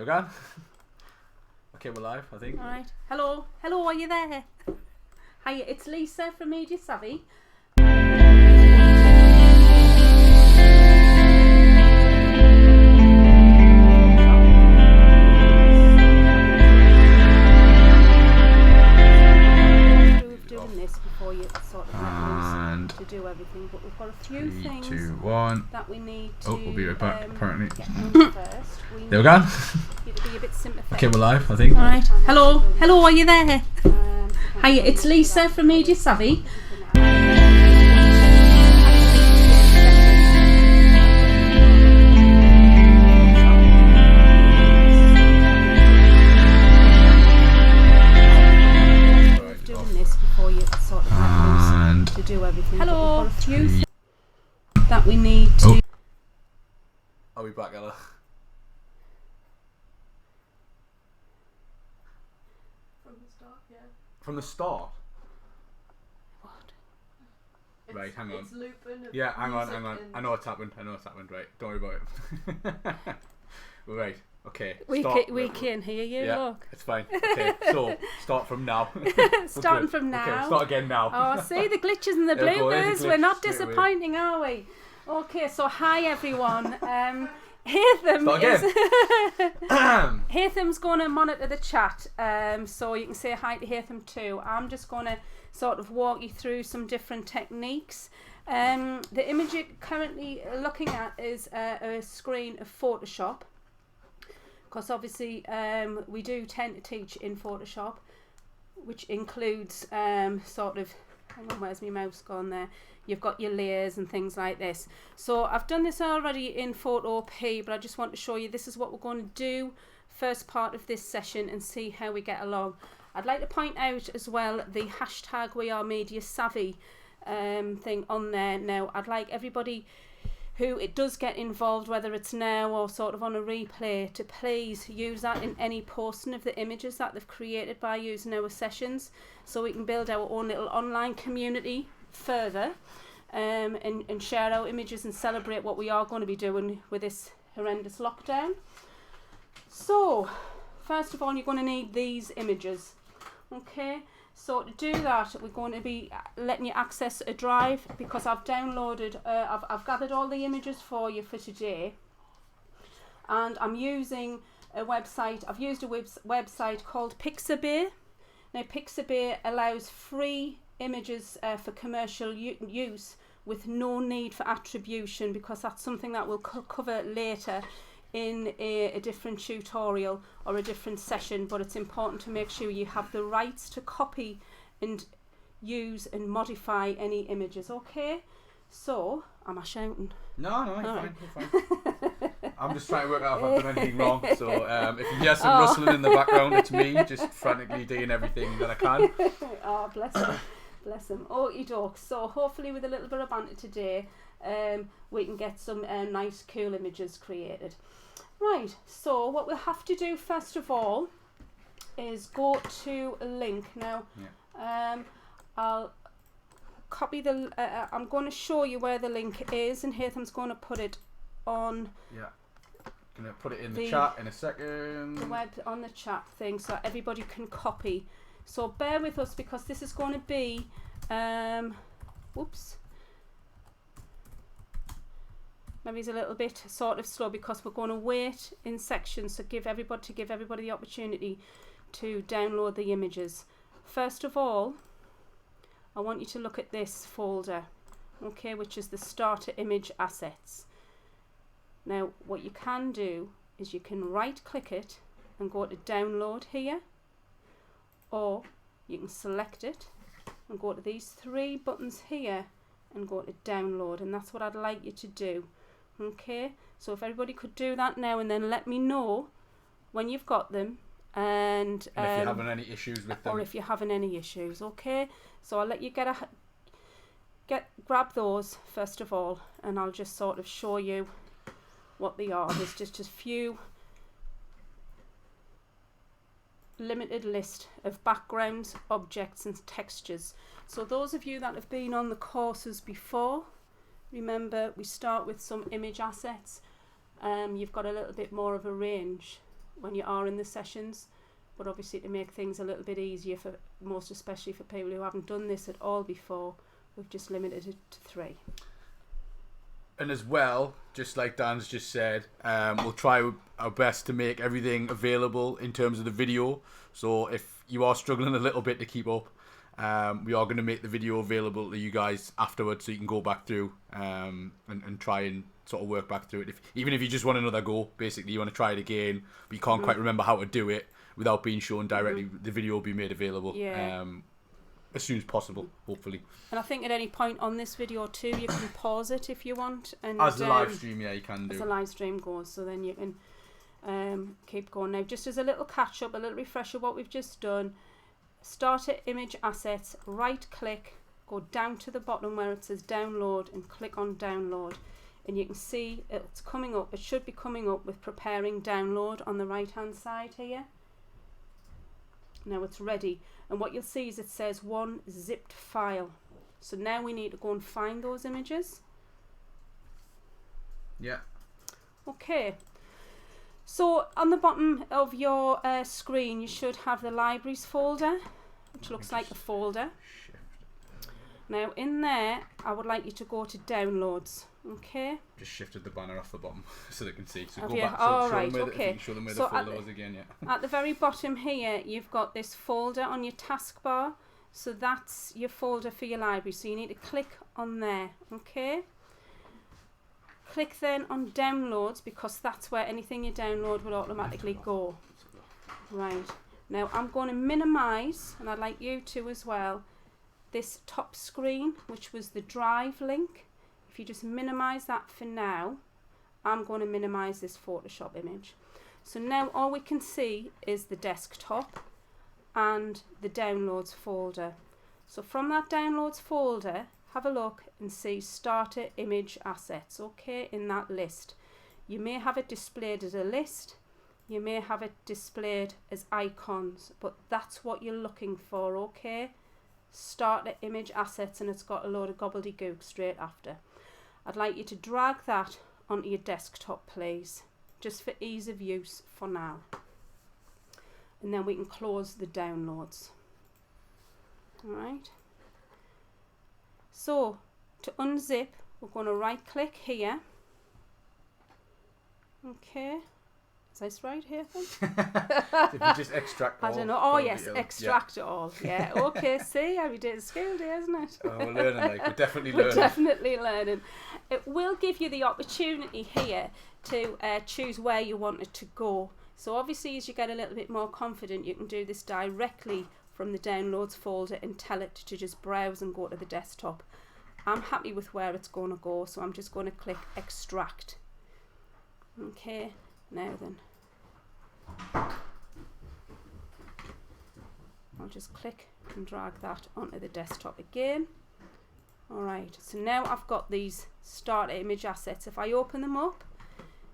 we go. Okay, we're live, I think. Alright. Hello, are you there? Hi, it's Lisa from MediaSavvy. Doing this before you sort of let loose to do everything, but we've got a few things 3, 2, 1. that we need to Oh, we'll be right back, apparently. first. There we go. You to be a bit sympathetic. Okay, we're live, I think. Alright. Hello, are you there? Hi, it's Lisa from MediaSavvy. Doing this before you sort of let loose to do everything. Hello. We've got a few things that we need to. Are we back, Ella? From the start, yeah. From the start? It's, Right, hang on. It's looping. Yeah, hang on. I know what's happened. Right, don't worry about it. Right, okay. We can hear you, yeah, look. it's fine. Okay, so start from now. Starting from now. Okay, start again now. Oh, see the glitches and the There we go, there's bloopers. the We're not glitch straight away. disappointing, are we? Okay, so hi everyone. Hatham Start again. Hatham's going to monitor the chat, so you can say hi to Hatham too. I'm just going to sort of walk you through some different techniques. The image you're currently looking at is a screen of Photoshop, because obviously we do tend to teach in Photoshop, which includes sort of, hang on, where's my mouse gone there? You've got your layers and things like this. So I've done this already in Photopea, but I just want to show you this is what we're going to do first part of this session and see how we get along. I'd like to point out as well the hashtag WeAreMediaSavvy thing on there. Now I'd like everybody who it does get involved, whether it's now or sort of on a replay, to please use that in any posting of the images that they've created by using our sessions, so we can build our own little online community further, and share our images and celebrate what we are going to be doing with this horrendous lockdown. So first of all, you're going to need these images. Okay, so to do that, we're going to be letting you access a drive, because I've downloaded, I've gathered all the images for you for today, and I'm using a website. I've used a website called Pixabay. Now Pixabay allows free images for commercial use with no need for attribution, because that's something that we'll cover later in a different tutorial or a different session. But it's important to make sure you have the rights to copy and use and modify any images. Okay, so am I shouting? No, you're All fine. I'm just trying to work out if I've done anything wrong. So if you hear some rustling in the background, it's me just frantically doing everything that I can. Oh, bless him. Bless him. Okie doke. So hopefully with a little bit of banter today, we can get some nice cool images created. Right, so what we'll have to do first of all is go to a link. Now, I'll copy the, I'm going to show you where the link is, and Hatham's going to put it on. Yeah. Gonna put it in the chat in a second. The web on the chat thing, so everybody can copy. So bear with us, because this is going to be, whoops, maybe it's a little bit sort of slow, because we're going to wait in sections to give everybody the opportunity to download the images. First of all, I want you to look at this folder, okay, which is the starter image assets. Now what you can do is you can right click it and go to download here, or you can select it and go to these three buttons here and go to download, and that's what I'd like you to do. Okay, so if everybody could do that now, and then let me know when you've got them, and if you're having any issues with them, or if you're having any issues. Okay, so I'll let you grab those first of all, and I'll just sort of show you what they are. There's just a few limited list of backgrounds, objects and textures. So those of you that have been on the courses before, remember we start with some image assets. You've got a little bit more of a range when you are in the sessions, but obviously to make things a little bit easier for most especially for people who haven't done this at all before, we've just limited it to 3. And as well, just like Dan's just said, we'll try our best to make everything available in terms of the video. So if you are struggling a little bit to keep up, we are going to make the video available to you guys afterwards, so you can go back through and try and sort of work back through it. Even if you just want another go, basically you want to try it again, but you can't quite remember how to do it without being shown directly, the video will be made available. As soon as possible, hopefully. And I think at any point on this video too, you can pause it if you want. And as the live stream, yeah, you can do. As the live stream goes, so then you can keep going. Now, just as a little catch up, a little refresher, what we've just done, start at image assets, right click, go down to the bottom where it says download and click on download. And you can see it's coming up, it should be coming up with preparing download on the right hand side here. Now it's ready, and what you'll see is it says 1 zipped file. So now we need to go and find those images. Yeah. Okay. So on the bottom of your screen, you should have the libraries folder, which looks like a folder. Now in there, I would like you to go to downloads. Okay. Just shifted the banner off the bottom so they can see. So Have go you? back. Oh, show right. them where Okay. Show them where So the folder was again. Yeah. At the very bottom here, you've got this folder on your taskbar. So that's your folder for your library. So you need to click on there. Okay. Click then on downloads, because that's where anything you download will automatically go. Right. Now I'm going to minimize, and I'd like you to as well, this top screen, which was the drive link. If you just minimize that for now, I'm going to minimize this Photoshop image. So now all we can see is the desktop and the downloads folder. So from that downloads folder, have a look and see starter image assets, okay, in that list. You may have it displayed as a list, you may have it displayed as icons, but that's what you're looking for, okay? Starter image assets, and it's got a load of gobbledygook straight after. I'd like you to drag that onto your desktop, please, just for ease of use for now. And then we can close the downloads. Alright. So, to unzip, we're going to right click here. Okay. Is this right here then? If you just extract all. I don't know. Oh yes, extract it all. Yeah. Okay, see, every day is school day, isn't it? Oh, we're learning, like, we're definitely We're learning. definitely learning. It will give you the opportunity here to choose where you want it to go. So obviously as you get a little bit more confident, you can do this directly from the downloads folder and tell it to just browse and go to the desktop. I'm happy with where it's going to go, so I'm just going to click extract. Okay, now then. I'll just click and drag that onto the desktop again. Alright, so now I've got these starter image assets. If I open them up,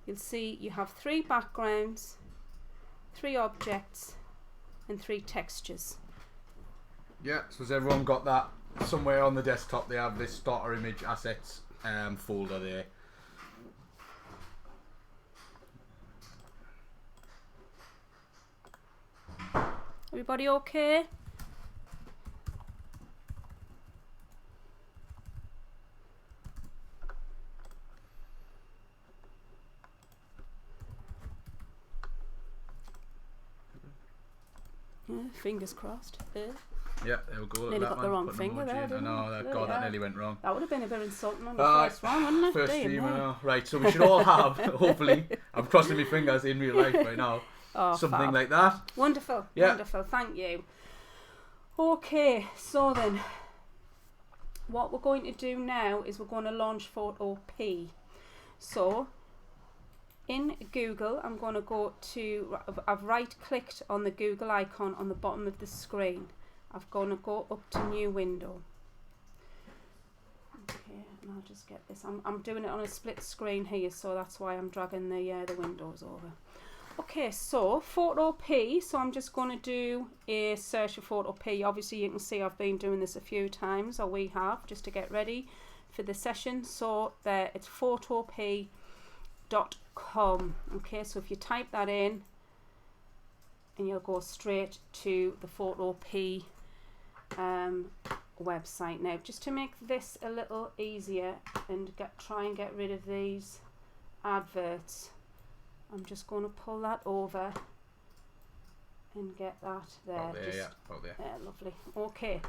you'll see you have 3 backgrounds, 3 objects, and 3 textures. Yeah, so has everyone got that somewhere on the desktop? They have this starter image assets folder there. Everybody okay? Fingers crossed. Yeah, there we go. Nearly got the wrong finger there, I didn't know, I? God, that nearly went wrong. That would have been a bit insulting on the first one, wouldn't it? First Damn, stream, I yeah. know. Right, so we should all have, hopefully, I'm crossing my fingers in real life right now, something fab. like that. Wonderful, Yeah. wonderful, thank you. Okay, so then, what we're going to do now is we're going to launch Photopea. So, in Google, I'm going to go to, I've right clicked on the Google icon on the bottom of the screen. I'm going to go up to new window. Okay, and I'll just get this. I'm doing it on a split screen here, so that's why I'm dragging the windows over. Okay, so Photopea. So I'm just going to do a search for Photopea. Obviously, you can see I've been doing this a few times, or we have, just to get ready for the session. So there, it's photopea.com. Okay, so if you type that in, and you'll go straight to the Photopea website. Now, just to make this a little easier and try and get rid of these adverts, I'm just going to pull that over and get that there. Oh, there, yeah. Oh, there. Lovely. Okay.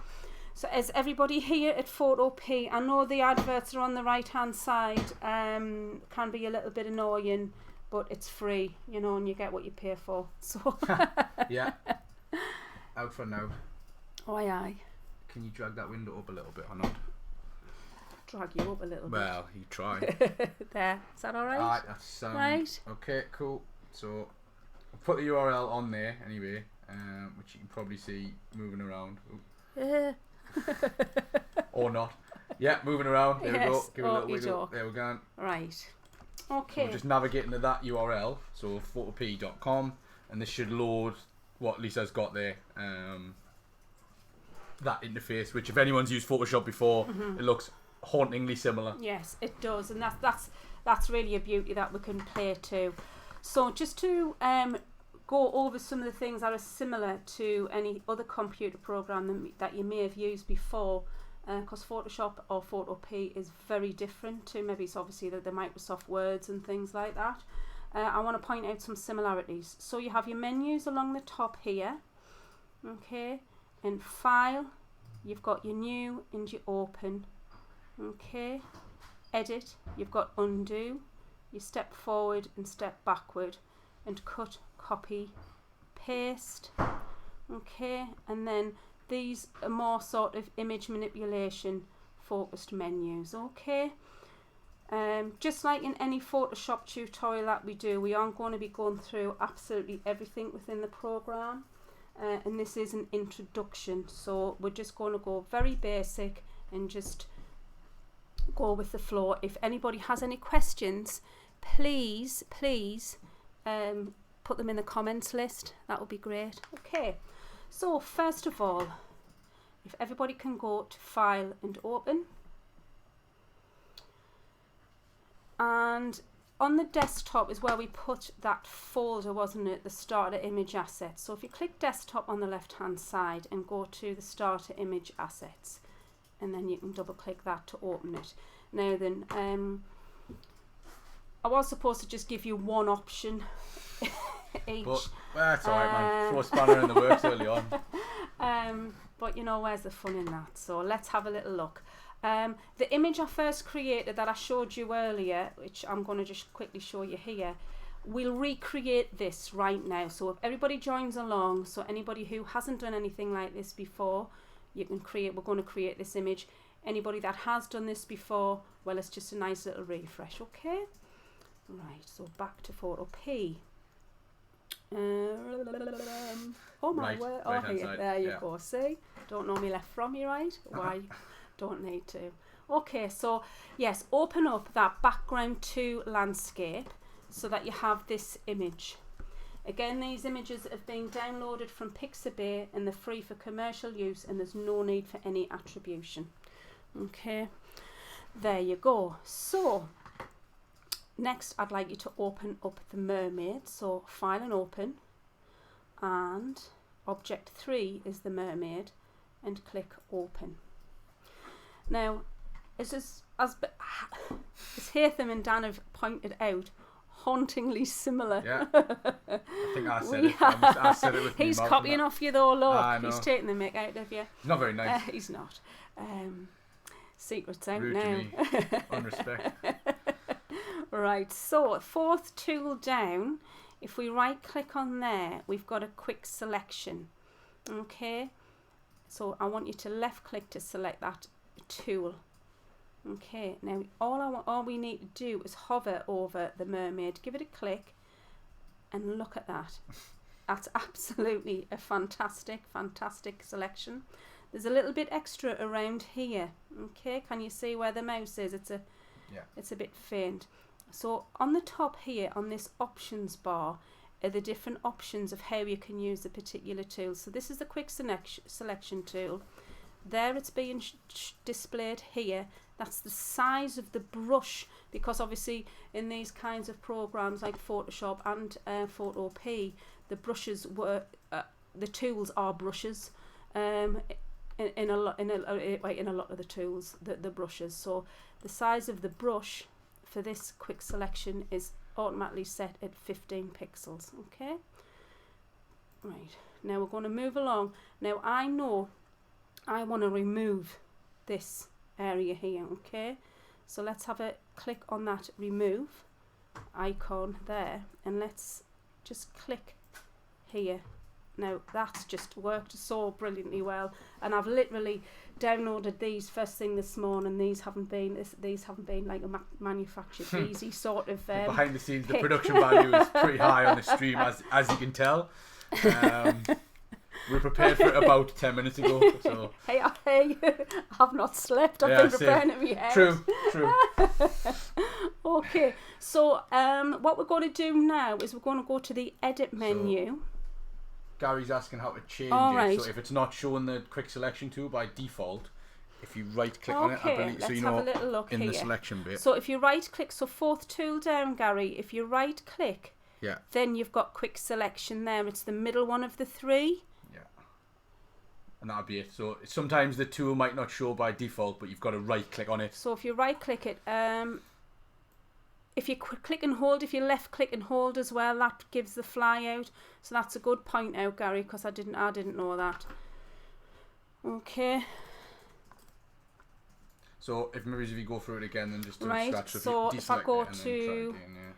So is everybody here at Photopea? I know the adverts are on the right hand side. Can be a little bit annoying, but it's free, you know, and you get what you pay for. So yeah. Out for now. Aye. Can you drag that window up a little bit or not? Drag you up a little Well, you try. there. Is that all right? Alright, that's right. Okay, cool. So I'll put the URL on there anyway, which you can probably see moving around. Or not. Yeah, moving around. There we go. Give it a little wiggle. There we go. Right. Okay. So we'll just navigate into that URL. So photopea.com, and this should load what Lisa's got there. That interface, which if anyone's used Photoshop before, it looks hauntingly similar. Yes, it does, and that's really a beauty that we can play to. So just to go over some of the things that are similar to any other computer program that you may have used before, because Photoshop or Photopea is very different to maybe it's obviously the Microsoft Words and things like that. I want to point out some similarities. So you have your menus along the top here, okay, and File, you've got your New and your Open, okay, Edit, you've got Undo, your Step Forward and Step Backward, and Cut, Copy, Paste, okay, and then these are more sort of image manipulation focused menus, okay. Just like in any Photoshop tutorial that we do, we aren't going to be going through absolutely everything within the program, and this is an introduction, so we're just going to go very basic and just go with the flow. If anybody has any questions, please put them in the comments list. That would be great. Okay, so first of all, if everybody can go to File and Open, and on the desktop is where we put that folder, wasn't it, the starter image assets. So if you click desktop on the left hand side and go to the starter image assets, and then you can double click that to open it. Now then, I was supposed to just give you one option each. But that's alright, man. Throw a spanner in the works early on. But you know, where's the fun in that? So let's have a little look. The image I first created that I showed you earlier, which I'm going to just quickly show you here, we'll recreate this right now. So if everybody joins along, so anybody who hasn't done anything like this before, you can create, we're going to create this image. Anybody that has done this before, well, it's just a nice little refresh, okay? Right, so back to Photopea. Oh my word, oh here, there you go, see? Don't know me left from you, right? Why? Don't need to. Okay, so yes, open up that background to landscape so that you have this image. Again, these images have been downloaded from Pixabay and they're free for commercial use and there's no need for any attribution. Okay, there you go. So next I'd like you to open up the mermaid. So File and Open, and Object 3 is the mermaid, and click Open. Now, as Hatham and Dan have pointed out, hauntingly similar. Yeah, I think I said it. I said it with He's copying off you though, look. He's taking the mick out of you. He's not very nice. He's not. Secrets out Rude now. to me. Unrespect. Right, so fourth tool down, if we right click on there, we've got a quick selection. Okay, so I want you to left click to select that tool. Okay, now all we need to do is hover over the mermaid, give it a click, and look at that. That's absolutely a fantastic selection. There's a little bit extra around here. Okay, can you see where the mouse is? It's a bit faint. So on the top here, on this options bar, are the different options of how you can use the particular tool. So this is the quick selection tool. There it's being displayed here. That's the size of the brush, because obviously in these kinds of programs like Photoshop and Photopea, the brushes the tools are brushes. In a lot of the tools, the brushes. So the size of the brush for this quick selection is automatically set at 15 pixels. Okay. Right. Now we're going to move along. Now I know I want to remove this area here. Okay. So let's have a click on that remove icon there, and let's just click here. Now that's just worked so brilliantly well, and I've literally downloaded these first thing this morning. These haven't been like a manufactured easy sort of behind the scenes pick. The production value is pretty high on the stream, as you can tell. We were prepared for it about 10 minutes ago, so hey, I've not slept. I've been preparing it in my head. True. Okay, so what we're going to do now is we're going to go to the edit menu. Gary's asking how to change Right. it. So if it's not showing the quick selection tool by default, if you right click on it, I believe, let's so you have know a little look in here. the selection bit. So if you right click, so fourth tool down, Gary, if you right click, Yeah. then you've got quick selection there. It's the middle one of the three. Yeah. And that'll be it. So sometimes the tool might not show by default, but you've got to right click on it. So if you right click it, if you click and hold, if you left click and hold as well, that gives the fly out. So that's a good point out, Gary, because I didn't know that. Okay. So if you go through it again, then just do Right, it scratch. so if I go and then try to- again, yeah.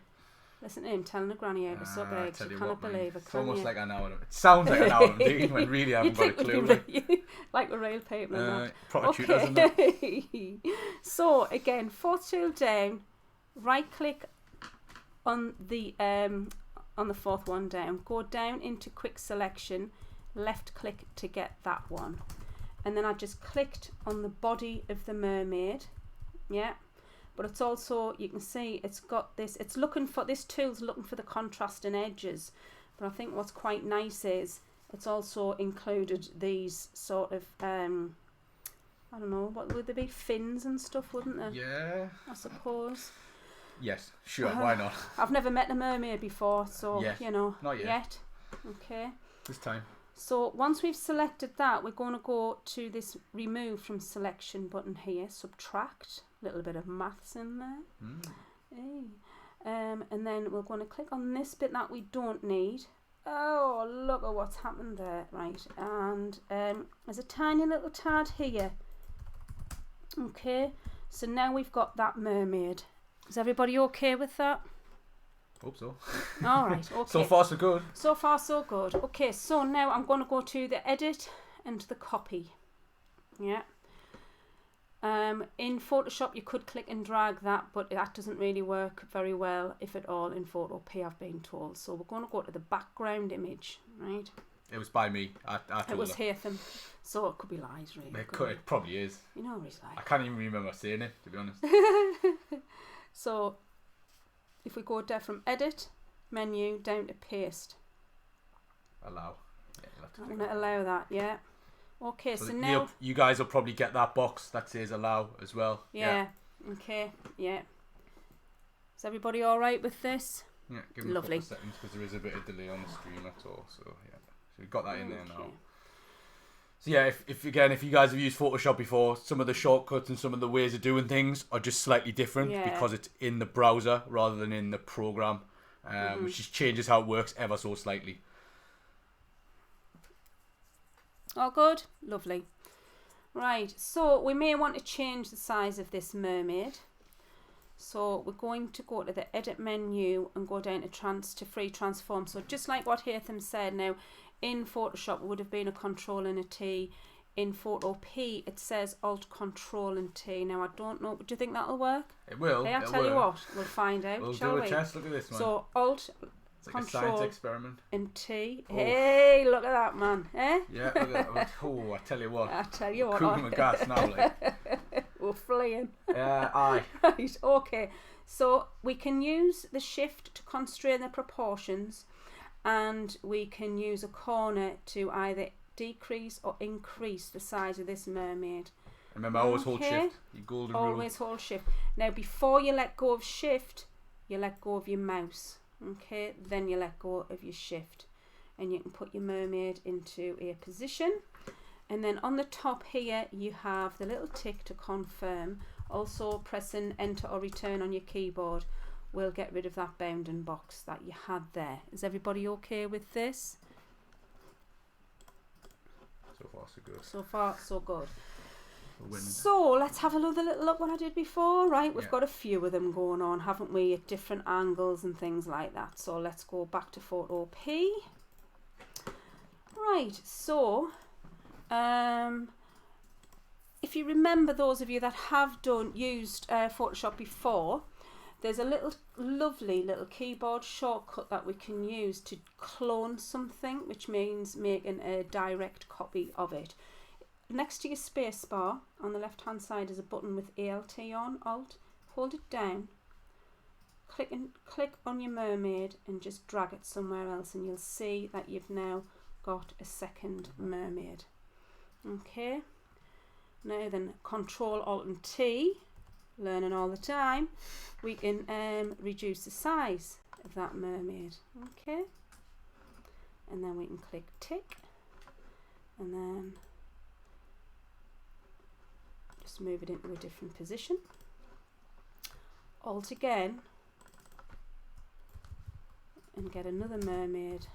Listen to him telling a granny out. What's up, I eggs? tell You you cannot what, man, believe it, it's can almost you? like I know what it sounds like I know what I'm doing when really I haven't got a clue. Like we're real people and that. Proper tutors, isn't it? Okay. So again, fourth tool down, right click on the fourth one down, go down into quick selection, left click to get that one, and then I just clicked on the body of the mermaid. Yeah, but it's also, you can see it's got this, it's looking for, this tool's looking for the contrast and edges, but I think what's quite nice is it's also included these sort of I don't know, what would they be, fins and stuff, wouldn't there? Yeah. I suppose. Yes, sure, why not? I've never met a mermaid before, so Yet. you know, Not yet. Okay. This time. So once we've selected that, we're going to go to this remove from selection button here, subtract, a little bit of maths in there. Hey. And then we're going to click on this bit that we don't need. Oh, look at what's happened there. Right, and there's a tiny little tad here. Okay, so now we've got that mermaid. Is everybody okay with that? Hope so. All right, okay. So far so good. So far so good. Okay, so now I'm going to go to the edit and the copy. Yeah. In Photoshop you could click and drag that, but that doesn't really work very well, if at all, in Photopea, I've been told. So we're going to go to the background image, right? It was by me. I It was her. Hatham, so it could be lies, really. It probably is. You know what he's I like. can't even remember saying it, to be honest. So if we go down from edit menu down to paste, Allow. Yeah, you'll have to I'm click going to on allow that. Yeah. Okay, so that. now You guys will probably get that box that says allow as well. yeah. Okay. Yeah. Is everybody all right with this? Yeah, give me Lovely. a couple of seconds because there is a bit of delay on the stream, that's all. So yeah, so we've got that in there now. Okay. So yeah, if you guys have used Photoshop before, some of the shortcuts and some of the ways of doing things are just slightly different because it's in the browser rather than in the program, which just changes how it works ever so slightly. All good? Lovely. Right, so we may want to change the size of this mermaid. So we're going to go to the edit menu and go down to free transform. So just like what Hatham said, now in Photoshop it would have been a Control and a T. In Photopea it says Alt Control and T. Now I don't know, do you think that'll work? It will. Hey, I'll tell you what, we'll find out, We'll shall do we? a test. Look at this, man. So Alt It's like Control a science experiment. and T. Oh. Hey, look at that, man. Eh? Yeah, look at that. Oh, I tell you what. I tell you what. Cooking with gas now, like. We're fleeing. Aye. Right, okay. So we can use the shift to constrain the proportions, and we can use a corner to either decrease or increase the size of this mermaid. Remember, always hold Okay. shift. Your golden rule. Always hold shift. Now before you let go of shift, you let go of your mouse. Okay, then you let go of your shift. and you can put your mermaid into a position. And then on the top here you have the little tick to confirm. Also pressing enter or return on your keyboard will get rid of that bounding box that you had there. Is everybody okay with this? So far so good. So far so good. We're winning. So let's have another little look what I did before. Right, we've Yeah. got a few of them going on, haven't we, at different angles and things like that. So let's go back to Photopea. Right, so if you remember, those of you that have used Photoshop before, there's a lovely little keyboard shortcut that we can use to clone something, which means making a direct copy of it. Next to your space bar on the left hand side is a button with ALT on. Alt, hold it down, click on your mermaid and just drag it somewhere else, and you'll see that you've now got a second mermaid. Okay, now then, Ctrl Alt and T, learning all the time, we can reduce the size of that mermaid. Okay, and then we can click tick, and then just move it into a different position. Alt again, and get another mermaid.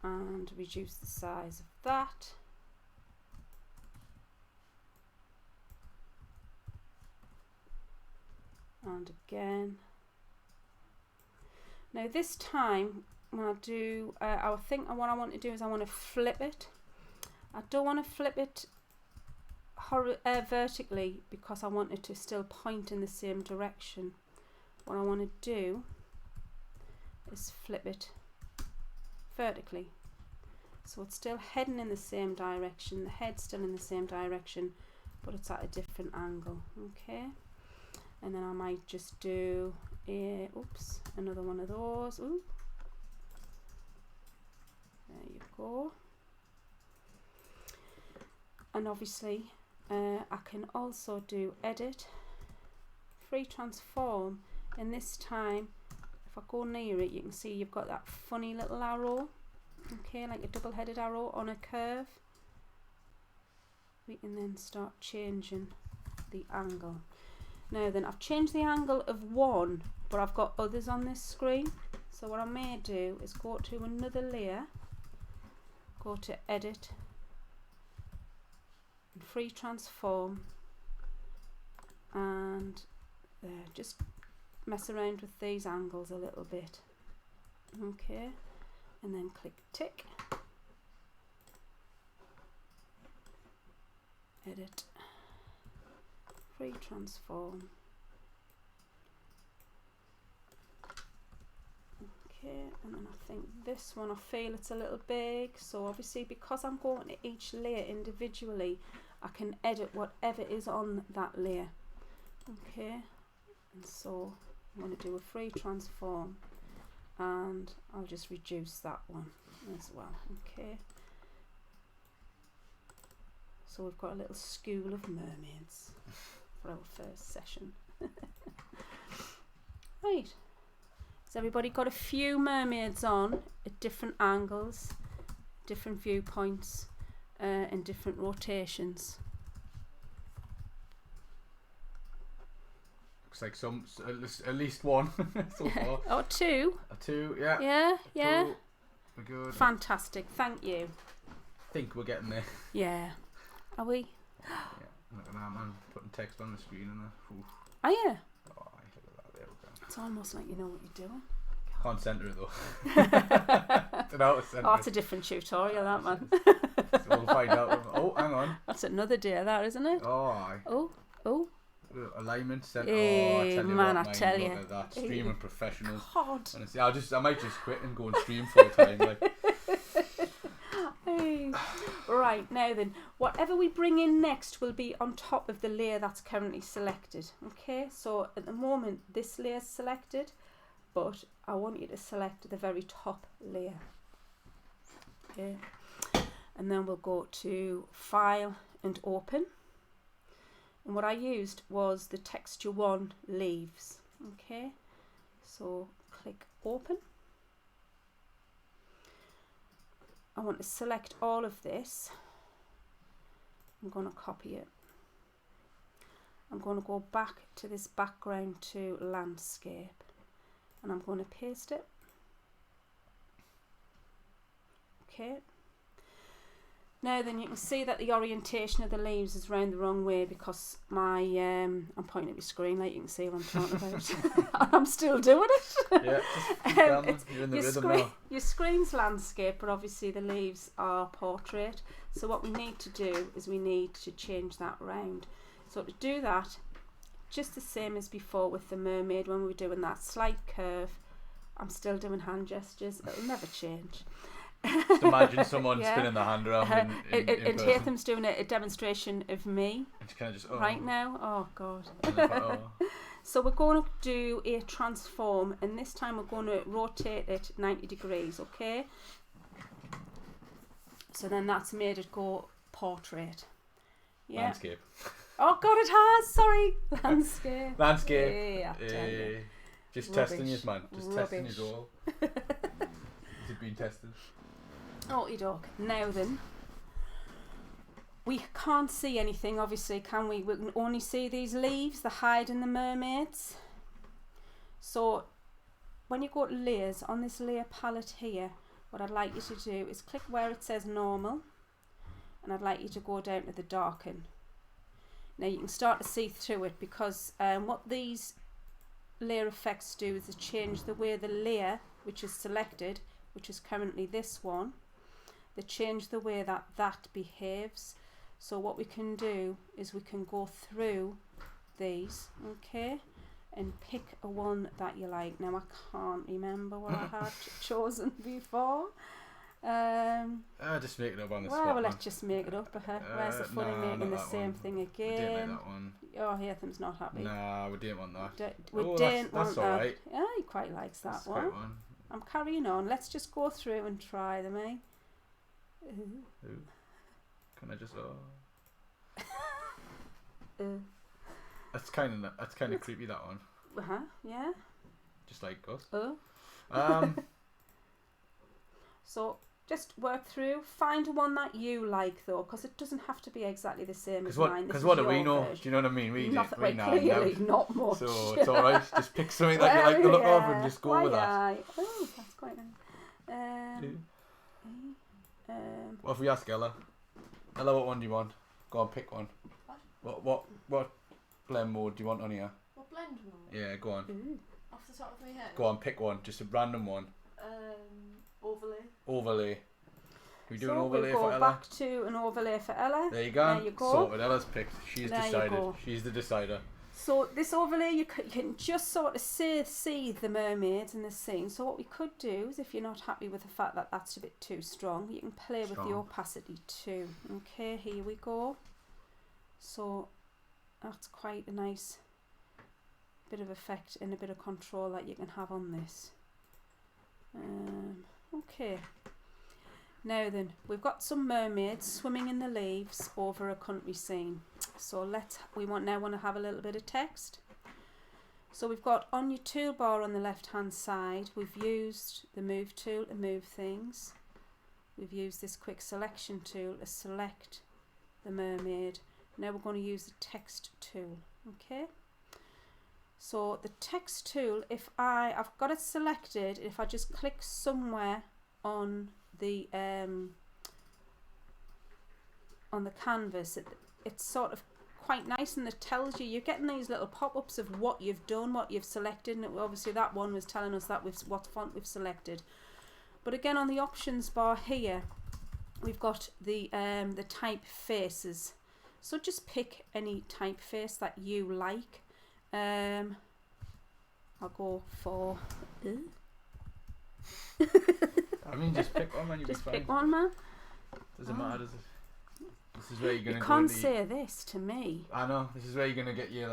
And reduce the size of that. And again. Now this time when I do what I want to do is I want to flip it. I don't want to flip it vertically because I want it to still point in the same direction. What I want to do is flip it vertically, so it's still heading in the same direction, the head's still in the same direction, but it's at a different angle. Okay, and then I might just do another one of those. Ooh. There you go. And obviously I can also do edit, free transform, and this time if I go near it you can see you've got that funny little arrow, okay, like a double-headed arrow on a curve. We can then start changing the angle. Now then, I've changed the angle of one, but I've got others on this screen, so what I may do is go to another layer, go to edit and free transform, and just mess around with these angles a little bit. Okay, and then click tick, edit, free transform. Okay, and then I think this one, I feel it's a little big, so obviously because I'm going to each layer individually I can edit whatever is on that layer. Okay, and so I'm going to do a free transform and I'll just reduce that one as well. Okay, so we've got a little school of mermaids for our first session. Right, has everybody got a few mermaids on at different angles, different viewpoints and different rotations? Looks like at least one so far. Or two. Two, yeah. Yeah. Two. We're good. Fantastic, thank you. I think we're getting there. Yeah. Are we? Yeah. Look at that, man. Putting text on the screen and that. Oof. Are you? Oh, look at that. There we go. It's almost like you know what you're doing. Can't centre it though. Don't know how to centre Oh, it. it's a different tutorial, that man. So we'll find out. Oh, hang on. That's another day, that, isn't it? Oh, aye. Oh. Alignment, centre. Hey, I tell you man, what, I tell look you. at that. Streaming professionals. God. Honestly, I might just quit and go and stream full time. Like. Hey. Right, now then, whatever we bring in next will be on top of the layer that's currently selected. Okay, so at the moment this layer is selected, but I want you to select the very top layer. Okay, and then we'll go to File and Open. And what I used was the Texture 1 leaves. Okay, So click open. I want to select all of this. I'm going to copy it. I'm going to go back to this background to landscape, and I'm going to paste it. Okay. Now then, you can see that the orientation of the leaves is round the wrong way because my I'm pointing at my screen, like you can see what I'm talking about. I'm still doing it. Yeah, just keep going. You're in the rhythm now. Your screen's landscape, but obviously the leaves are portrait. So what we need to do is we need to change that round. So to do that, just the same as before with the mermaid when we were doing that slight curve, I'm still doing hand gestures. It'll never change. Just imagine someone spinning the hand around in and person. Hatham's doing a demonstration of me It's kind of just right now. Oh God. Oh. So we're going to do a transform, and this time we're going to rotate it 90 degrees, okay? So then that's made it go portrait. Yeah. Landscape. Oh God, it has. Sorry, landscape. Landscape. Yeah, I tell you. Just Rubbish. testing you, man. Just testing you all. Is it being tested? Okie doke. Now then, we can't see anything, obviously, can we? We can only see these leaves, the hide and the mermaids. So when you go to layers, on this layer palette here, what I'd like you to do is click where it says normal, and I'd like you to go down to the darken. Now you can start to see through it because what these layer effects do is they change the way the layer, which is selected, which is currently this one, they change the way that that behaves. So what we can do is we can go through these, okay, and pick a one that you like. Now I can't remember what I had chosen before. Just make it up on the well, spot. well, Man. let's just make it up. Where's the fun in nah, making not the that same one. thing We didn't again? like that one. Oh, Hatham's not happy. Nah, we didn't want that. We Oh, didn't want that's that. alright. Yeah, he quite likes that That's one. quite one. I'm carrying on. Let's just go through and try them, eh? Ooh. Can I just? That's kind of creepy. That one. Yeah. Just like us. Oh. So just work through. Find one that you like though, because it doesn't have to be exactly the same as mine. Because what do we know? Do you know what I mean? We clearly not much. So it's alright. Just pick something that you like the look of and just go with that. Oh, that's quite nice. What if we ask Ella? Ella, what one do you want? Go on, pick one. What blend mode do you want on here? What blend mode? Yeah, go on. Ooh. Off the top of my head. Go on, pick one. Just a random one. Overlay. Overlay. We do So an overlay we'll for go Ella. back to an overlay for Ella. There you go. There you go. Sorted. Ella's picked. She's There you decided. go. She's the decider. So this overlay, you can just sort of see the mermaids in the scene. So what we could do is, if you're not happy with the fact that that's a bit too strong, you can play with the opacity too. Okay, here we go. So that's quite a nice bit of effect and a bit of control that you can have on this. Okay. Now then, we've got some mermaids swimming in the leaves over a country scene. So we now want to have a little bit of text. So we've got on your toolbar on the left hand side, we've used the move tool to move things. We've used this quick selection tool to select the mermaid. Now we're going to use the text tool. Okay. So the text tool, I've got it selected, if I just click somewhere on the canvas, it's sort of quite nice, and it tells you're getting these little pop-ups of what you've done, what you've selected, and obviously that one was telling us that what font we've selected. But again, on the options bar here, we've got the typefaces. So just pick any typeface that you like. I'll go for. I mean, just pick one, man. You'll Just be fine. pick one, man. Doesn't matter, does it? This is where you're gonna You go. can't say this to me. I know. This is where you're gonna get your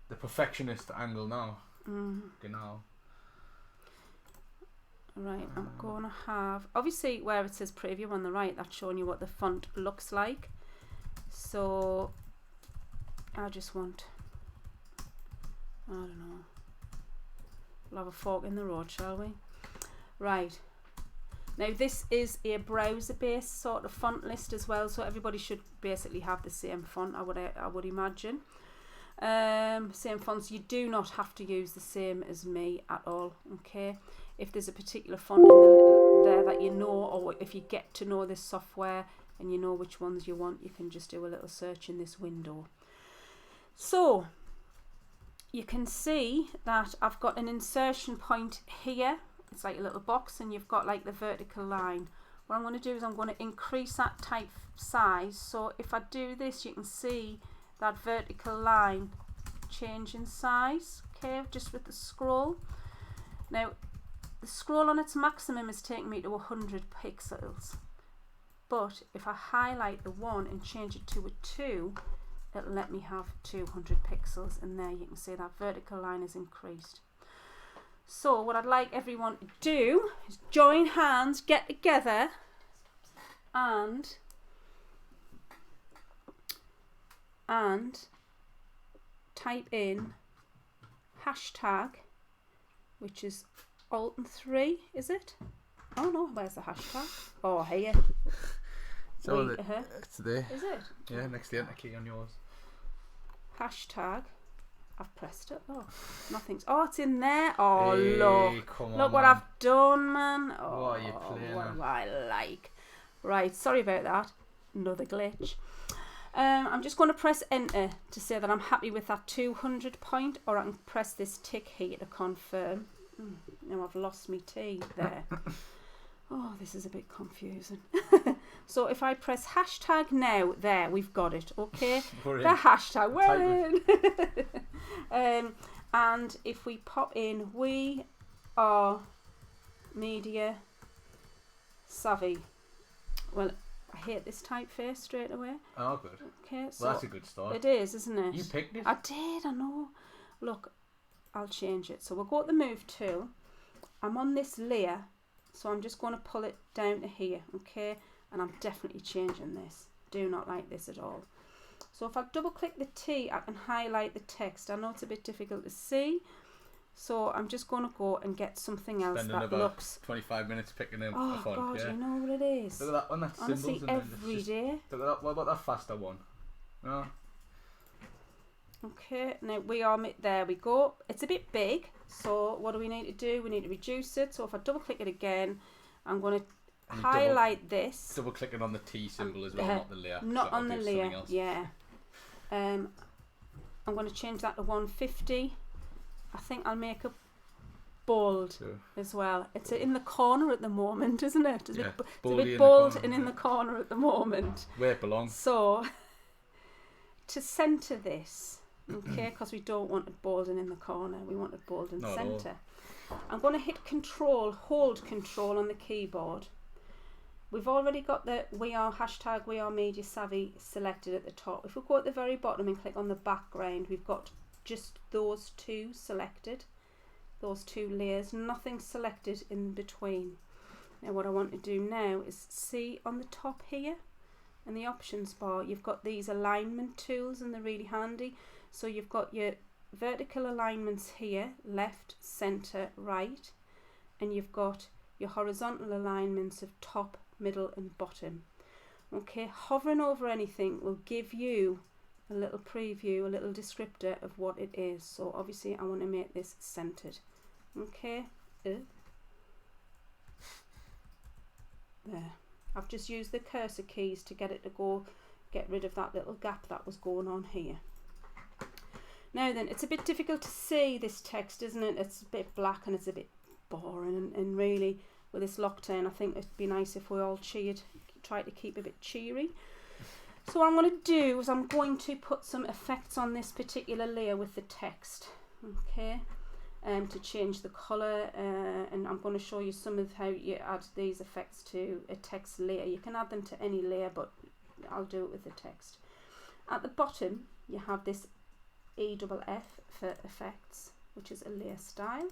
the perfectionist angle now. Genau. Right, I'm gonna have, obviously where it says preview on the right, that's showing you what the font looks like. So I just want, I don't know, We'll have a fork in the road, shall we? Right. Now this is a browser-based sort of font list as well, so everybody should basically have the same font, I would imagine. Same fonts. You do not have to use the same as me at all, okay? If there's a particular font there that you know, or if you get to know this software and you know which ones you want, you can just do a little search in this window. So you can see that I've got an insertion point here. It's like a little box, and you've got like the vertical line. What I'm going to do is I'm going to increase that type size. So if I do this, you can see that vertical line change in size, okay, just with the scroll. Now the scroll on its maximum is taking me to 100 pixels, but if I highlight the 1 and change it to a 2, it'll let me have 200 pixels, and there you can see that vertical line is increased. So what I'd like everyone to do is join hands, get together, and type in hashtag, which is Alt and 3, is it? Oh no, where's the hashtag? Oh, here. So it's there. Is it? Yeah, next to the enter key on yours. Hashtag. I've pressed it. Oh, nothing's. Oh, it's in there. Oh, Hey, look. come on, Look what man. I've done, man. Oh, What are you playing what at? do I like? Right, sorry about that. Another glitch. I'm just going to press enter to say that I'm happy with that 200 point, or I can press this tick here to confirm. Now I've lost my T there. Oh, this is a bit confusing. So if I press hashtag now, there, we've got it, okay? We're in. The hashtag, we're in. And if we pop in, we are media savvy. Well, I hate this typeface straight away. Oh, good. Okay, so Well, that's a good start. it is, isn't it? You picked it. I did, I know. Look, I'll change it. So we'll go to the move tool. I'm on this layer, so I'm just going to pull it down to here, okay? And I'm definitely changing this. Do not like this at all. So if I double click the T, I can highlight the text. I know it's a bit difficult to see, so I'm just going to go and get something else Spending that about looks. 25 minutes picking a Oh font. God, Yeah. you know what it is. Look at that one. That's Honestly, symbols. every day. Look at that. What about that faster one? No. Okay, now we are, there we go. It's a bit big, so what do we need to do? We need to reduce it. So if I double click it again, I'm going to highlight this. Double clicking on the T symbol as well, not the layer. Not so on the I'll do layer, something else. yeah. I'm going to change that to 150. I think I'll make it bold So, as well. It's in the corner at the moment, isn't it? It's yeah, a boldy bit in the bold corner, and in yeah. the corner at the moment. Where it belongs. So, to centre this, okay, because we don't want it bold and in the corner, we want it bold and Not at all. centre. I'm going to hit Control, hold Control on the keyboard. We've already got the hashtag WeAreMediaSavvy selected at the top. If we go at the very bottom and click on the background, we've got just those two selected, those two layers, nothing selected in between. Now what I want to do now is see on the top here in the options bar, you've got these alignment tools, and they're really handy. So you've got your vertical alignments here, left, centre, right, and you've got your horizontal alignments of top, middle and bottom. Okay, hovering over anything will give you a little preview, a little descriptor of what it is. So obviously I want to make this centered. Okay, there. I've just used the cursor keys to get it to get rid of that little gap that was going on here. Now then, it's a bit difficult to see this text, isn't it? It's a bit black and it's a bit boring, and really with this lockdown I think it'd be nice if we all try to keep a bit cheery. So what I'm going to do is I'm going to put some effects on this particular layer with the text, okay, to change the colour, and I'm going to show you some of how you add these effects to a text layer. You can add them to any layer, but I'll do it with the text. At the bottom you have this EFF for effects, which is a layer style,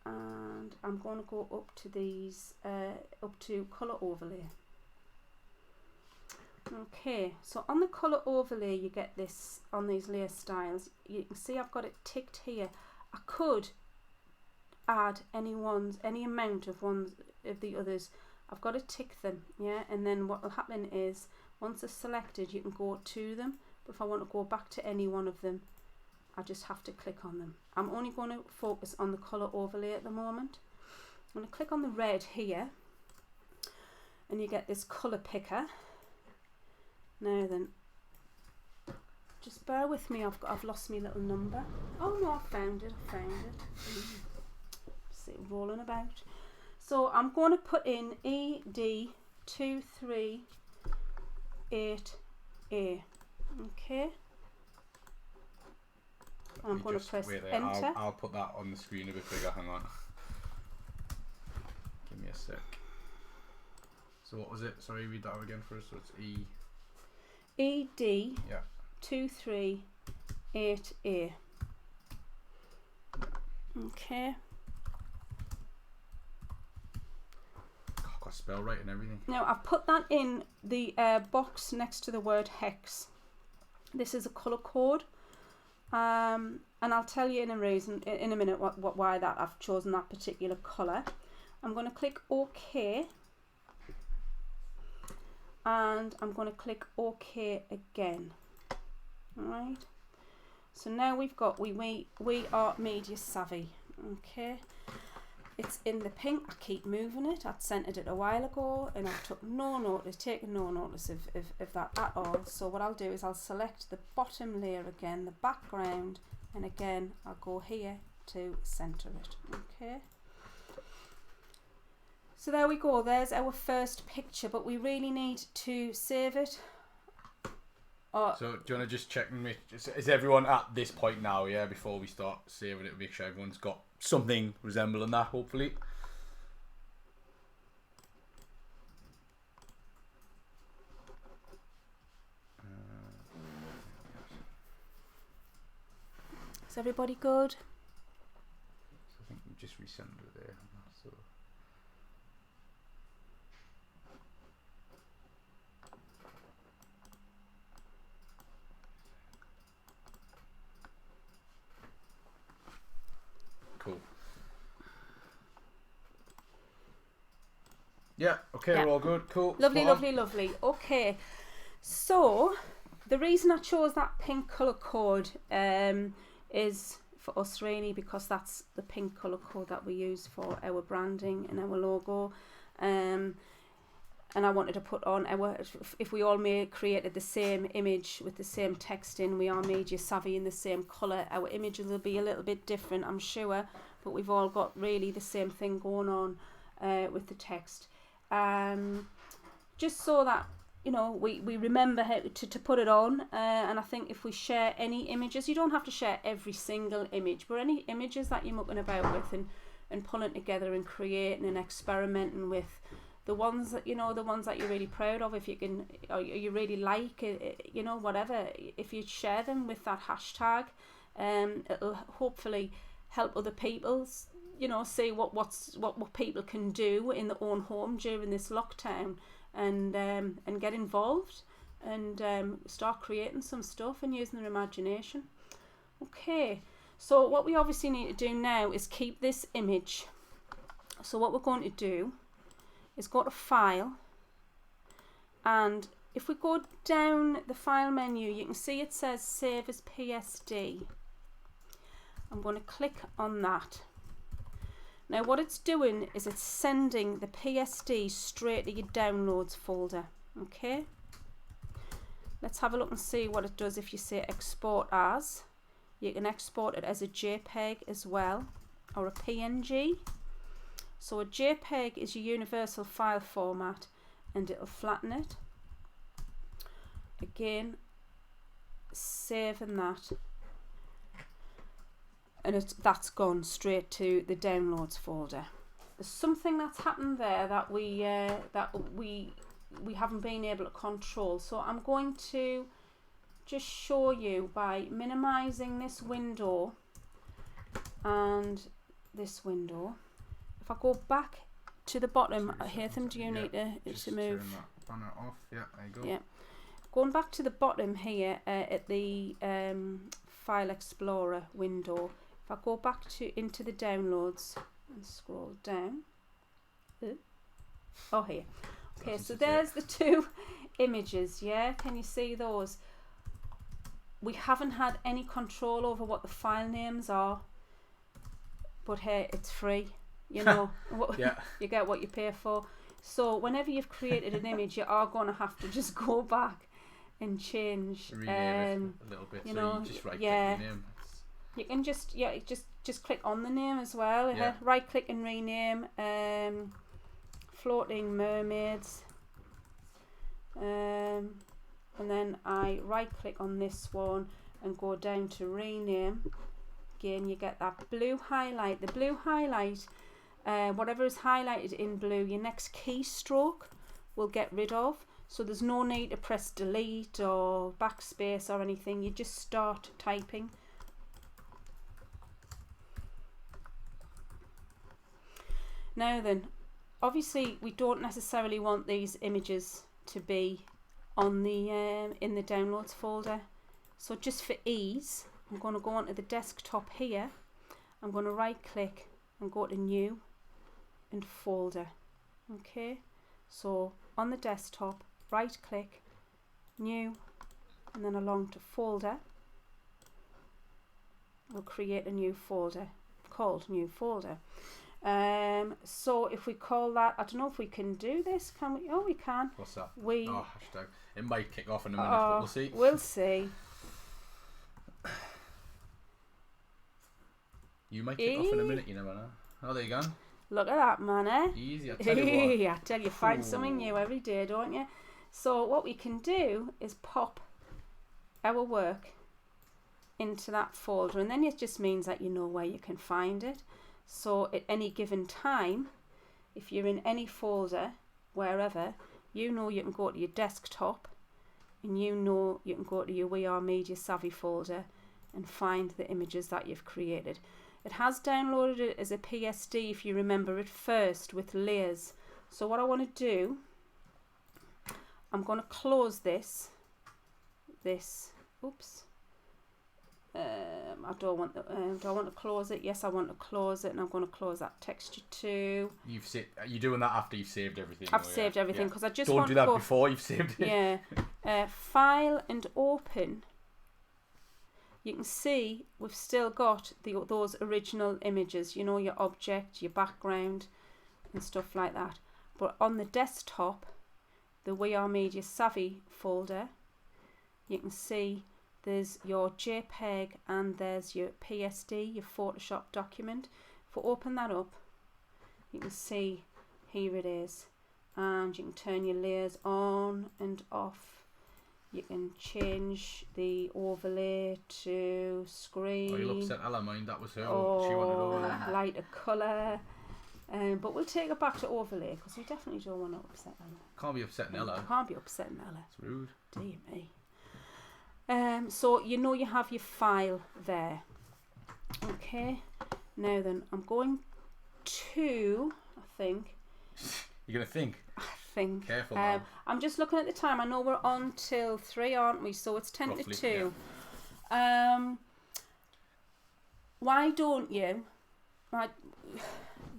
and I'm going to go up to these, up to colour overlay. Okay, so on the colour overlay you get this on these layer styles. You can see I've got it ticked here. I could add any amount of ones of the others, I've got to tick them, yeah, and then what will happen is once they're selected you can go to them, but if I want to go back to any one of them I just have to click on them. I'm only going to focus on the colour overlay at the moment. I'm going to click on the red here and you get this colour picker. Now then, just bear with me, I've lost my little number. Oh no, I found it. See it rolling about. So I'm going to put in ED238A. Okay. I'm going to press enter. I'll put that on the screen a bit bigger. Hang on. Give me a sec. So what was it? Sorry, read that out again for us. So it's ED. Yeah. 238A. Okay. I've got spell right and everything. Now I've put that in the box next to the word hex. This is a colour code, and I'll tell you in a minute why that I've chosen that particular colour. I'm going to click OK, and I'm going to click OK again. Alright, so now we've got WeAreMediaSavvy. Okay, it's in the pink. I keep moving it. I'd centered it a while ago and I've taken no notice of that at all. So what I'll do is I'll select the bottom layer again, the background, and again I'll go here to center it. Okay, so there we go, there's our first picture, but we really need to save it. So do you want to just check and is everyone at this point now, yeah, before we start saving it, make sure everyone's got something resembling that, hopefully. Is everybody good? So I think we just recentered it there. So. Cool. Yeah, okay, Yeah. we're all good. Cool. Lovely, Spot on. lovely, lovely. Okay, so the reason I chose that pink colour code is for us really because that's the pink colour code that we use for our branding and our logo. And I wanted to put on our, if we all created the same image with the same text in, WeAreMediaSavvy in the same colour, our images will be a little bit different, I'm sure, but we've all got really the same thing going on with the text. Just so that, you know, we remember how to put it on, and I think if we share any images, you don't have to share every single image, but any images that you're mucking about with and pulling together and creating and experimenting with, the ones that, you know, the ones that you're really proud of, if you can, or you really like, you know, whatever, if you share them with that hashtag, it'll hopefully help other people, you know, see what people can do in their own home during this lockdown, and get involved and start creating some stuff and using their imagination. Okay, so what we obviously need to do now is keep this image. So what we're going to do is go to File, and if we go down the File menu, you can see it says Save as PSD. I'm going to click on that. Now what it's doing is it's sending the PSD straight to your Downloads folder. Okay, let's have a look and see what it does if you say Export As. You can export it as a JPEG as well, or a PNG. So a JPEG is your universal file format, and it'll flatten it. Again, saving that, and that's gone straight to the Downloads folder. There's something that's happened there that we haven't been able to control. So I'm going to just show you by minimizing this window and this window. If I go back to the bottom, Hatham, do you need to move? Turn that banner off. Yeah, there you go. Yeah. Going back to the bottom here at the File Explorer window, if I go back into the Downloads and scroll down. Oh, here. Okay, That's so it. there's the two images, yeah? Can you see those? We haven't had any control over what the file names are, but hey, it's free, you know. Yeah. You get what you pay for. So whenever you've created an image, you are going to have to just go back and change. Rename it a little bit. you So know, you just right yeah. click rename. You can just click on the name as well. Yeah. Right click and rename. Floating mermaids. And then I right click on this one and go down to rename. Again, you get that blue highlight. The blue highlight, whatever is highlighted in blue, your next keystroke will get rid of. So there's no need to press delete or backspace or anything. You just start typing. Now then, obviously we don't necessarily want these images to be on the in the downloads folder. So just for ease, I'm going to go onto the desktop here. I'm going to right click and go to new and folder. Okay, so on the desktop, right click, new, and then along to folder. We'll create a new folder called new folder. So if we call that, I don't know if we can do this, can we? Oh, we can. What's that? We Hashtag. It might kick off in a minute, but we'll see. We'll see. You might kick off in a minute, you never know. Oh, there you go. Look at that, man, eh? Easy, I tell you what. I tell you, find something new every day, don't you? So what we can do is pop our work into that folder, and then it just means that you know where you can find it. So at any given time, if you're in any folder, wherever, you know you can go to your desktop, and you know you can go to your WeAreMediaSavvy folder and find the images that you've created. It has downloaded it as a PSD, if you remember it first, with layers. So what I want to do, I'm going to close this. Oops. I don't want do I want to close it? Yes, I want to close it, and I'm going to close that texture too. You're doing that after you've saved everything. I've saved everything because I just don't want do to that go, before you've saved it. Yeah. File and open. You can see we've still got those original images. You know, your object, your background, and stuff like that. But on the desktop, the WeAreMediaSavvy folder, you can see there's your JPEG and there's your PSD, your Photoshop document. If we open that up, you can see here it is, and you can turn your layers on and off. You can change the overlay to screen. Oh, you'll upset Ella, mind that was her. Oh, she wanted overlay. Lighter colour. But we'll take it back to overlay because we definitely don't want to upset Ella. Can't be upsetting Ella. Can't be upsetting Ella. It's rude. Dear me. So you know you have your file there. Okay. Now then, I'm going to, I think. You're going to think? I think. Careful now. I'm just looking at the time. I know we're on till 3, aren't we? So it's 10 Roughly, to 2. Yeah. Why don't you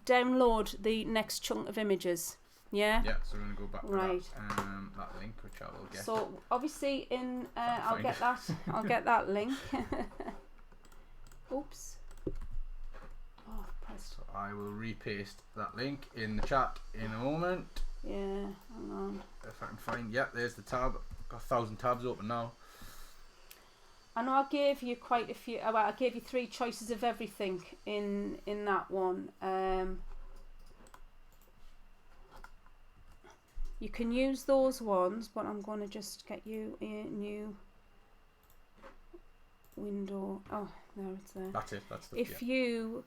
download the next chunk of images? Yeah. Yeah. So we're gonna go back to that link, which I will get. So obviously in I'll find get it. that. I'll get that link. Oops. Oh, pressed. So I will repaste that link in the chat in a moment. Yeah. Hang on. If I can find. Yeah, there's the tab. Got 1,000 tabs open now. I know I gave you quite a few. Well, I gave you 3 choices of everything in that one. You can use those ones, but I'm going to just get you a new window. Oh, there it's there. That's it. That's the. If you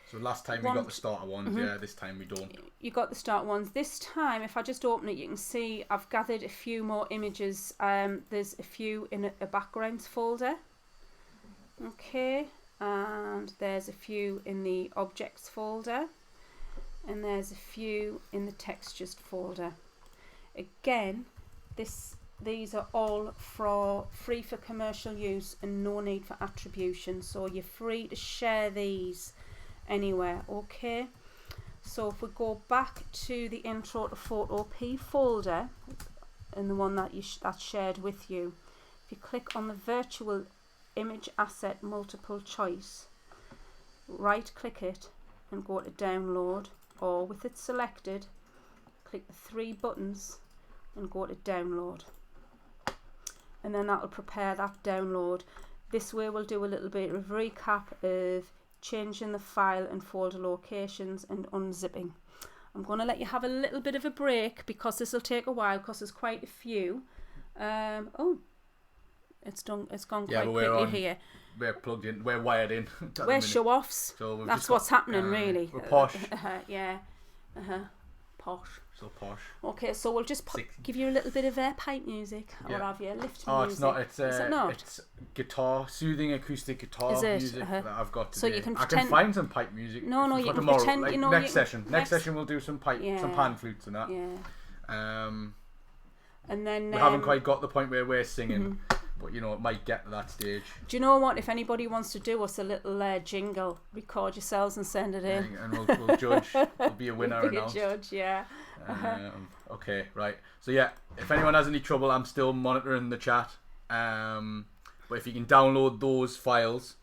So last time we got the starter ones. Yeah, this time we don't. You got the start ones. This time, if I just open it, you can see I've gathered a few more images. There's a few in a backgrounds folder. Okay, and there's a few in the objects folder, and there's a few in the textures folder. Again, these are all free for commercial use and no need for attribution, so you're free to share these anywhere. Okay, So if we go back to the intro to Photopea folder, and the one that that's shared with you, if you click on the virtual image asset multiple choice, right click it and go to download, or with it selected, click the 3 buttons and go to download, and then that will prepare that download. This way we'll do a little bit of recap of changing the file and folder locations and unzipping. I'm going to let you have a little bit of a break because this will take a while because there's quite a few. Oh, it's gone quite quickly here. We're plugged in, we're wired in. We're show-offs. So that's what's happening really. We're posh. Yeah. Posh. So posh. Okay, so we'll just give you a little bit of pipe music, or have you lift music? Oh, it's not. It's is it not? It's guitar, soothing acoustic guitar music that I've got today. So you can I can find some pipe music. No, you can tomorrow. pretend. Like, you know, next session. Next session we'll do some pipe, yeah. some pan flutes and that. Yeah. And then we haven't quite got the point where we're singing, but you know it might get to that stage. Do you know what? If anybody wants to do us a little jingle, record yourselves and send it in, and we'll judge. There'll be a winner we'll be announced. A judge, yeah. Okay, right. So yeah, if anyone has any trouble, I'm still monitoring the chat. But if you can download those files,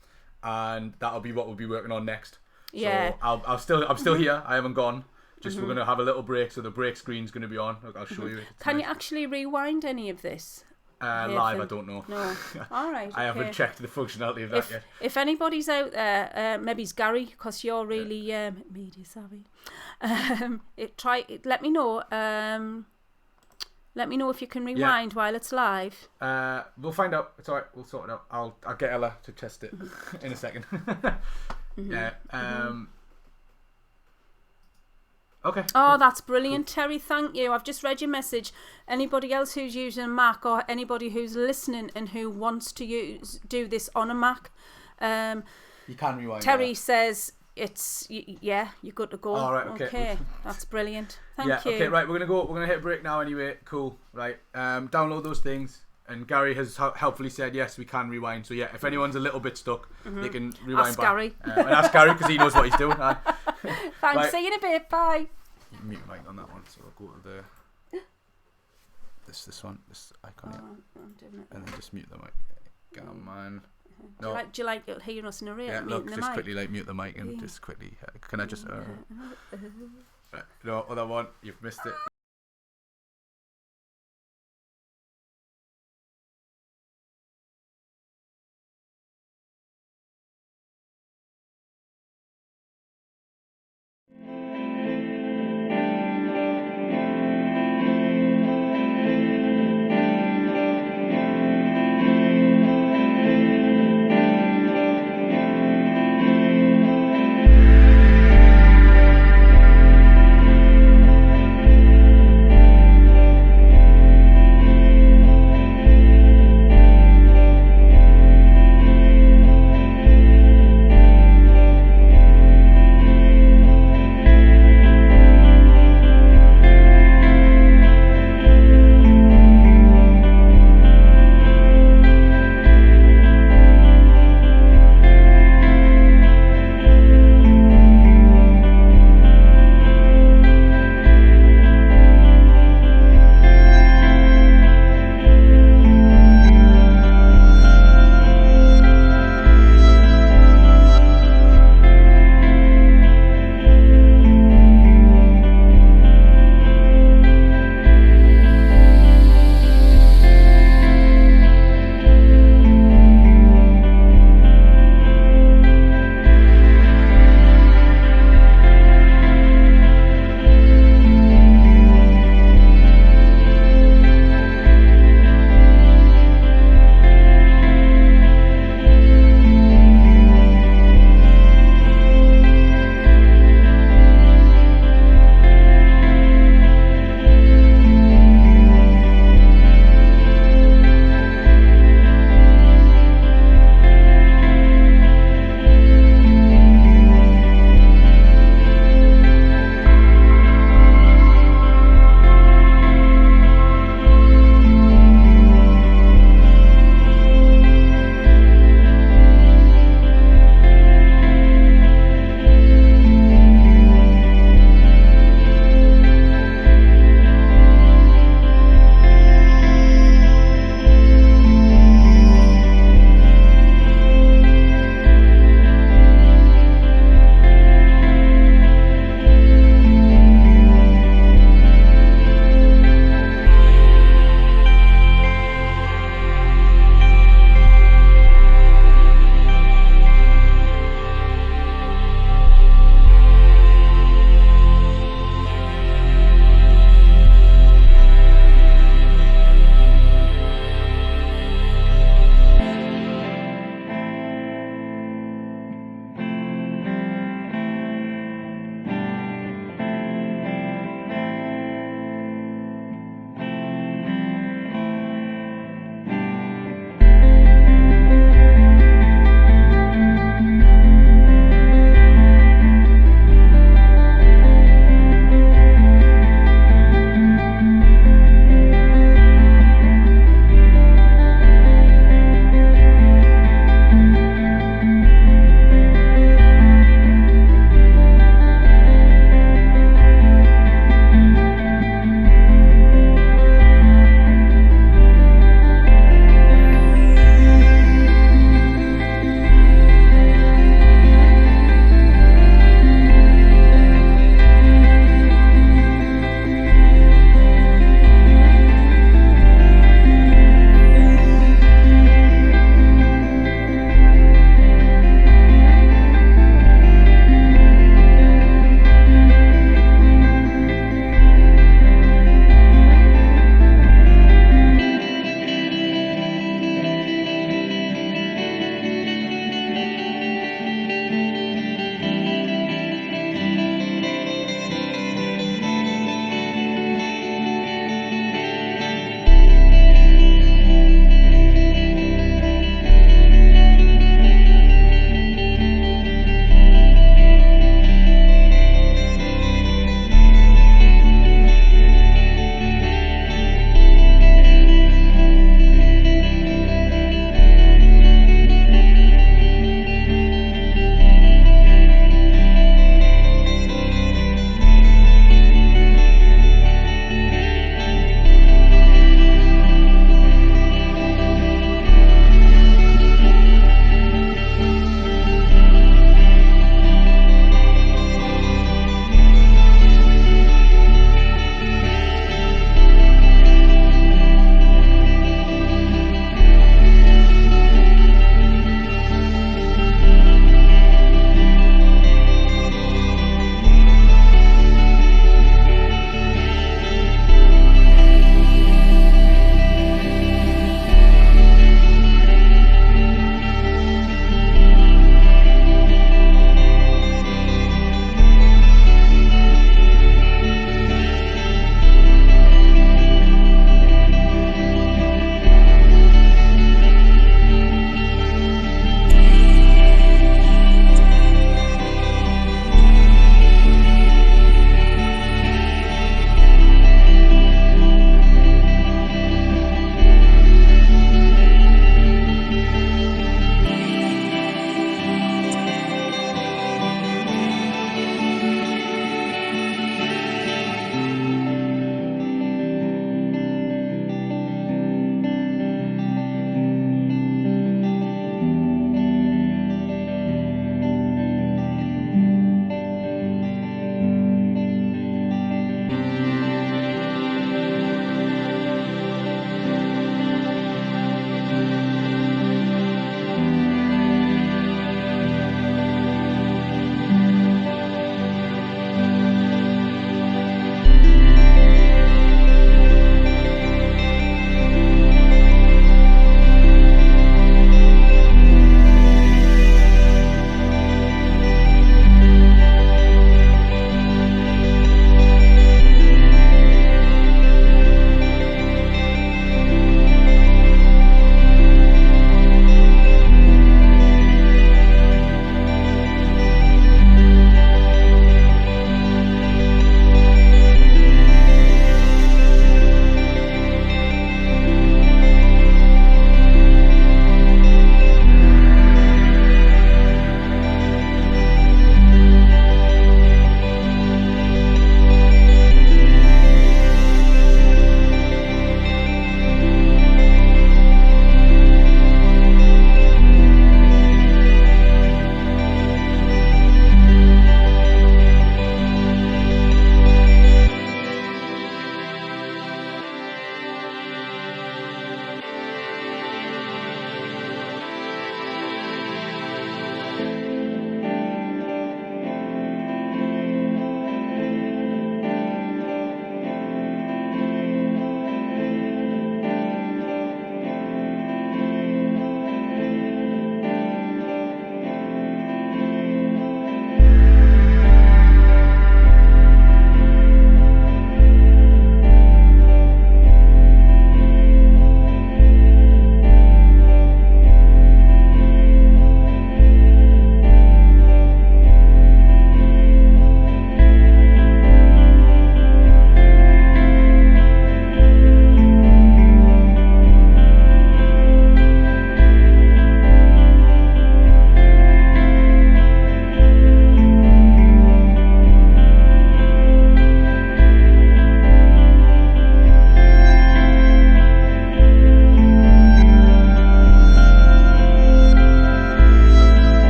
and that'll be what we'll be working on next. Yeah. So I'm still here. I haven't gone. Just we're gonna have a little break, so the break screen's gonna be on. Look, I'll show you. Can you actually rewind any of this? Live, I don't know. No. All right. I haven't checked the functionality of that yet. If anybody's out there, maybe it's Gary, because you're really media savvy. Let me know. Let me know if you can rewind while it's live. We'll find out. It's alright. We'll sort it out. I'll get Ella to test it in a second. Yeah. Okay. Oh, cool. That's brilliant, cool. Terry, thank you. I've just read your message. Anybody else who's using a Mac, or anybody who's listening and who wants to do this on a Mac, you can rewind. Terry says it's you're good to go. All right, okay. That's brilliant. Thank you. Okay, right. We're gonna hit a break now anyway. Cool. Right. Download those things. And Gary has helpfully said yes, we can rewind. So yeah, if anyone's a little bit stuck, they can rewind ask back. Gary. And ask Gary because he knows what he's doing. Thanks. Right. See you in a bit. Bye. You can mute your mic on that one. So I'll go to the this one, this icon here, I'm doing it. and then just mute the mic. Come on. No. Do you like hearing us narrate? Yeah, look, just quickly mute the mic and just quickly. Can I just? Right, no, other one. You've missed it.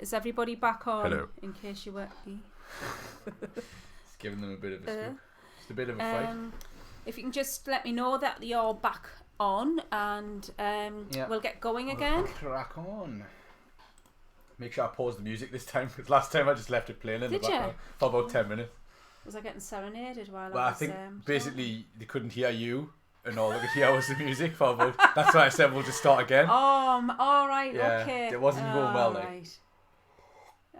Is everybody back on? Hello. In case you were. It's giving them a bit of a spook. Just a bit of a fight. If you can just let me know that you're back on, and we'll get going again. Crack on. Make sure I pause the music this time, because last time I just left it playing in the background for about 10 minutes. Was I getting serenaded while Well, I was... I think basically they couldn't hear you, and all they could hear was the music for about... That's why I said we'll just start again. Oh, all right, Yeah, okay. it wasn't going well, like. Right.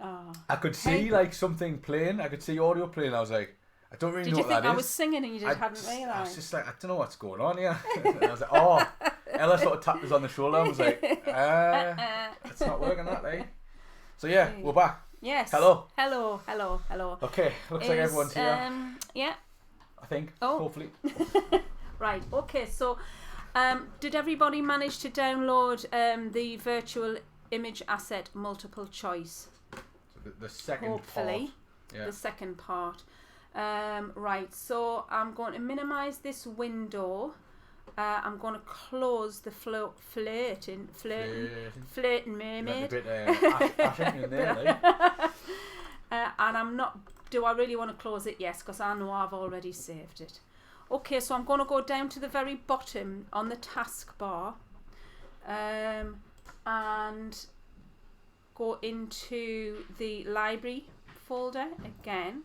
Oh. I could see like something playing. I could see audio playing. I was like, I don't really know what that is. Did you think I was singing and you just hadn't I realised? was just like, I don't know what's going on here. And I was like, oh. Ella sort of tapped us on the shoulder and was like, it's not working that way. So yeah, we're back. Yes. Hello. Hello. Hello. Hello. Okay, looks like everyone's here. Yeah. I think. Oh. Hopefully. Right. Okay. So, did everybody manage to download the virtual image asset multiple choice? So the second Hopefully. part. Yeah. The second part. Right. So I'm going to minimize this window. I'm going to close the flirting mermaid. A bit Ashing in there, like. And I'm not... Do I really want to close it? Yes, because I know I've already saved it. Okay, so I'm going to go down to the very bottom on the taskbar and go into the library folder again.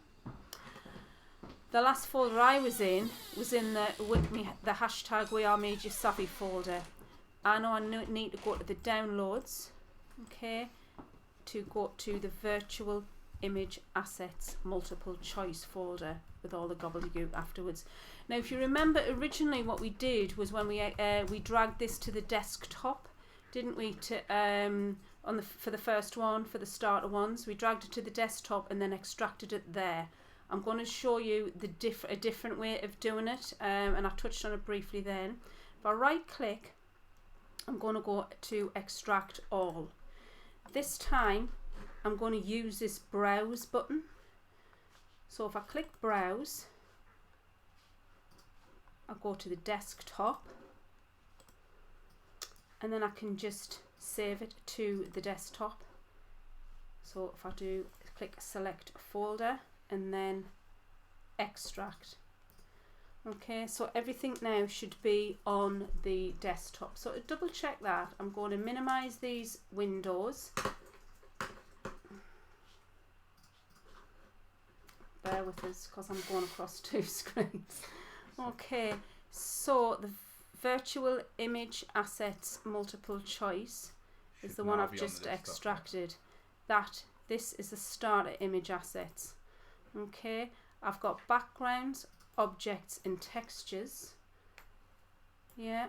The last folder I was in the hashtag WeAreMediaSavvy folder. I know I need to go to the downloads, okay, to go to the virtual image assets multiple choice folder with all the gobbledygook afterwards. Now, if you remember, originally what we did was when we dragged this to the desktop, didn't we? For the first one, for the starter ones, we dragged it to the desktop and then extracted it there. I'm going to show you a different way of doing it, and I touched on it briefly then. If I right click, I'm going to go to extract all. This time I'm going to use this browse button. So if I click browse, I'll go to the desktop, and then I can just save it to the desktop. So if I do click select folder and then extract. Okay, so everything now should be on the desktop. So to double check that, I'm going to minimize these windows. Bear with us because I'm going across two screens. Okay, so the virtual image assets multiple choice is the one I've just extracted. This is the starter image assets. Okay, I've got backgrounds, objects and textures. Yeah.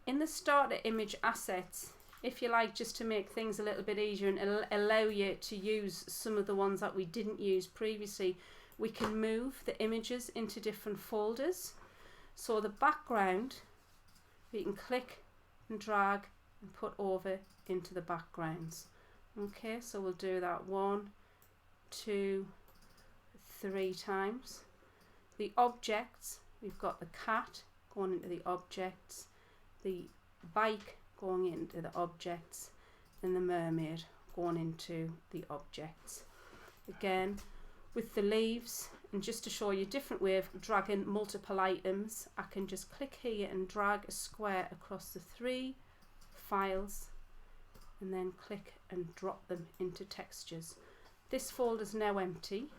In the starter image assets, if you like, just to make things a little bit easier and allow you to use some of the ones that we didn't use previously, we can move the images into different folders. So the background, we can click and drag and put over into the backgrounds. Okay, so we'll do that 1, 2, 3 times. The objects, we've got the cat going into the objects, the bike going into the objects, and the mermaid going into the objects. Again, with the leaves, and just to show you a different way of dragging multiple items, I can just click here and drag a square across the 3 files and then click and drop them into textures. This folder is now empty,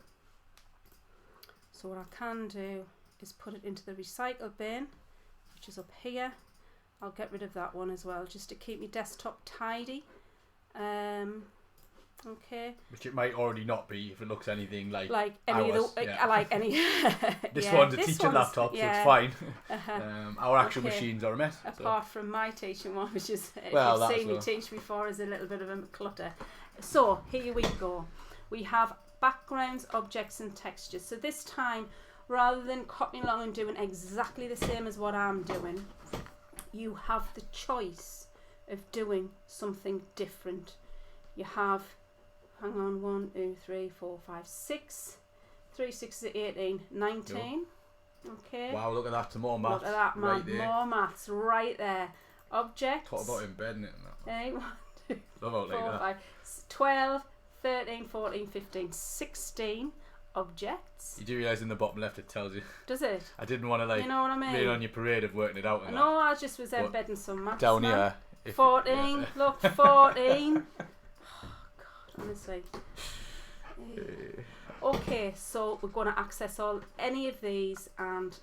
so what I can do is put it into the recycle bin, which is up here. I'll get rid of that one as well, just to keep my desktop tidy. Okay. Which it might already not be if it looks anything like any ours. This one's a teaching laptop, so it's fine. Our actual machines are a mess. Apart from my teaching one, which is, well, you've seen me teach before, is a little bit of a clutter. So here we go. We have backgrounds, objects and textures. So this time, rather than copying along and doing exactly the same as what I'm doing, you have the choice of doing something different. You have, hang on, 1, 2, 3, 4, 5, 6. 3 6 is 18, 19. Yep. Okay. Wow, look at that, some more maths. Look at that, man. Right there. More maths right there. Objects. Talk about embedding it and that. 1, About like 4, that. 5, 12, 13, 14, 15, 16 objects. You do realise in the bottom left it tells you. Does it? I didn't want to like You know what I mean? rain on your parade of working it out. And No, I just was But embedding some maths. down man. here. If, 14, yeah. look, 14. Oh, God, honestly. Okay, so we're going to access any of these and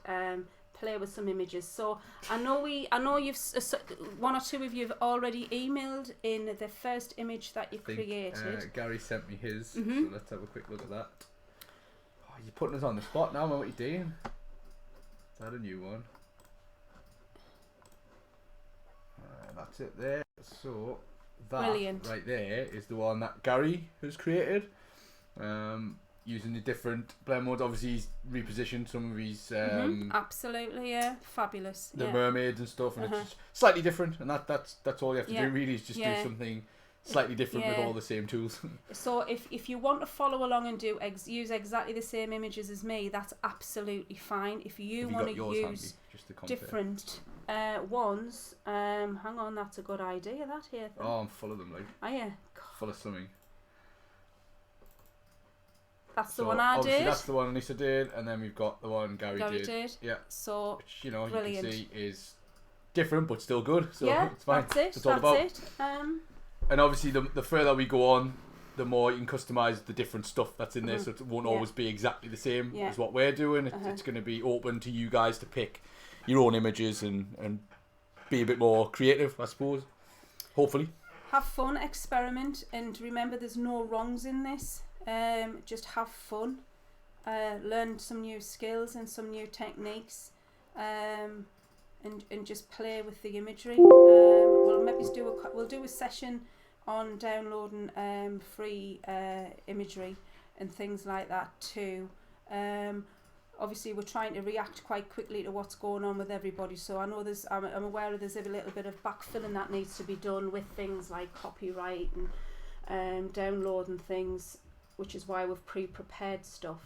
play with some images. So I know you've one or two of you have already emailed in the first image that you created. Gary sent me his, so Mhm. let's have a quick look at that. Oh, you're putting us on the spot now, man. What are you doing? Is that a new one? That's it there. So that Brilliant. right there is the one that Gary has created. Using the different blend modes. Obviously he's repositioned some of his Absolutely, yeah, fabulous. the Yeah. mermaids and stuff, and it's just slightly different, and that's all you have to Yeah. do really, is just do Yeah. something slightly different with Yeah. all the same tools. So if you want to follow along and use exactly the same images as me, that's absolutely fine. If you Have want got to yours use handy, just to compare? different ones, hang on, that's a good idea. That here. Then. Oh, I'm full of them, like Oh yeah, full of something. that's the So one I obviously did. that's the one Lisa did, and then we've got the one Gary did. Yeah, So which you can brilliant. see is different but still good. So yeah, it's fine. that's it. It's all about. That's it. And obviously, the further we go on, the more you can customize the different stuff that's in there, so it won't Yeah. always be exactly the same Yeah. as what we're doing. It's going to be open to you guys to pick your own images and be a bit more creative, I suppose. Hopefully. Have fun, experiment, and remember there's no wrongs in this. Just have fun. Learn some new skills and some new techniques, and just play with the imagery. We'll maybe do a session on downloading free imagery and things like that too. Obviously we're trying to react quite quickly to what's going on with everybody, so I know I'm aware of there's a little bit of backfilling that needs to be done with things like copyright and downloading things, which is why we've pre-prepared stuff.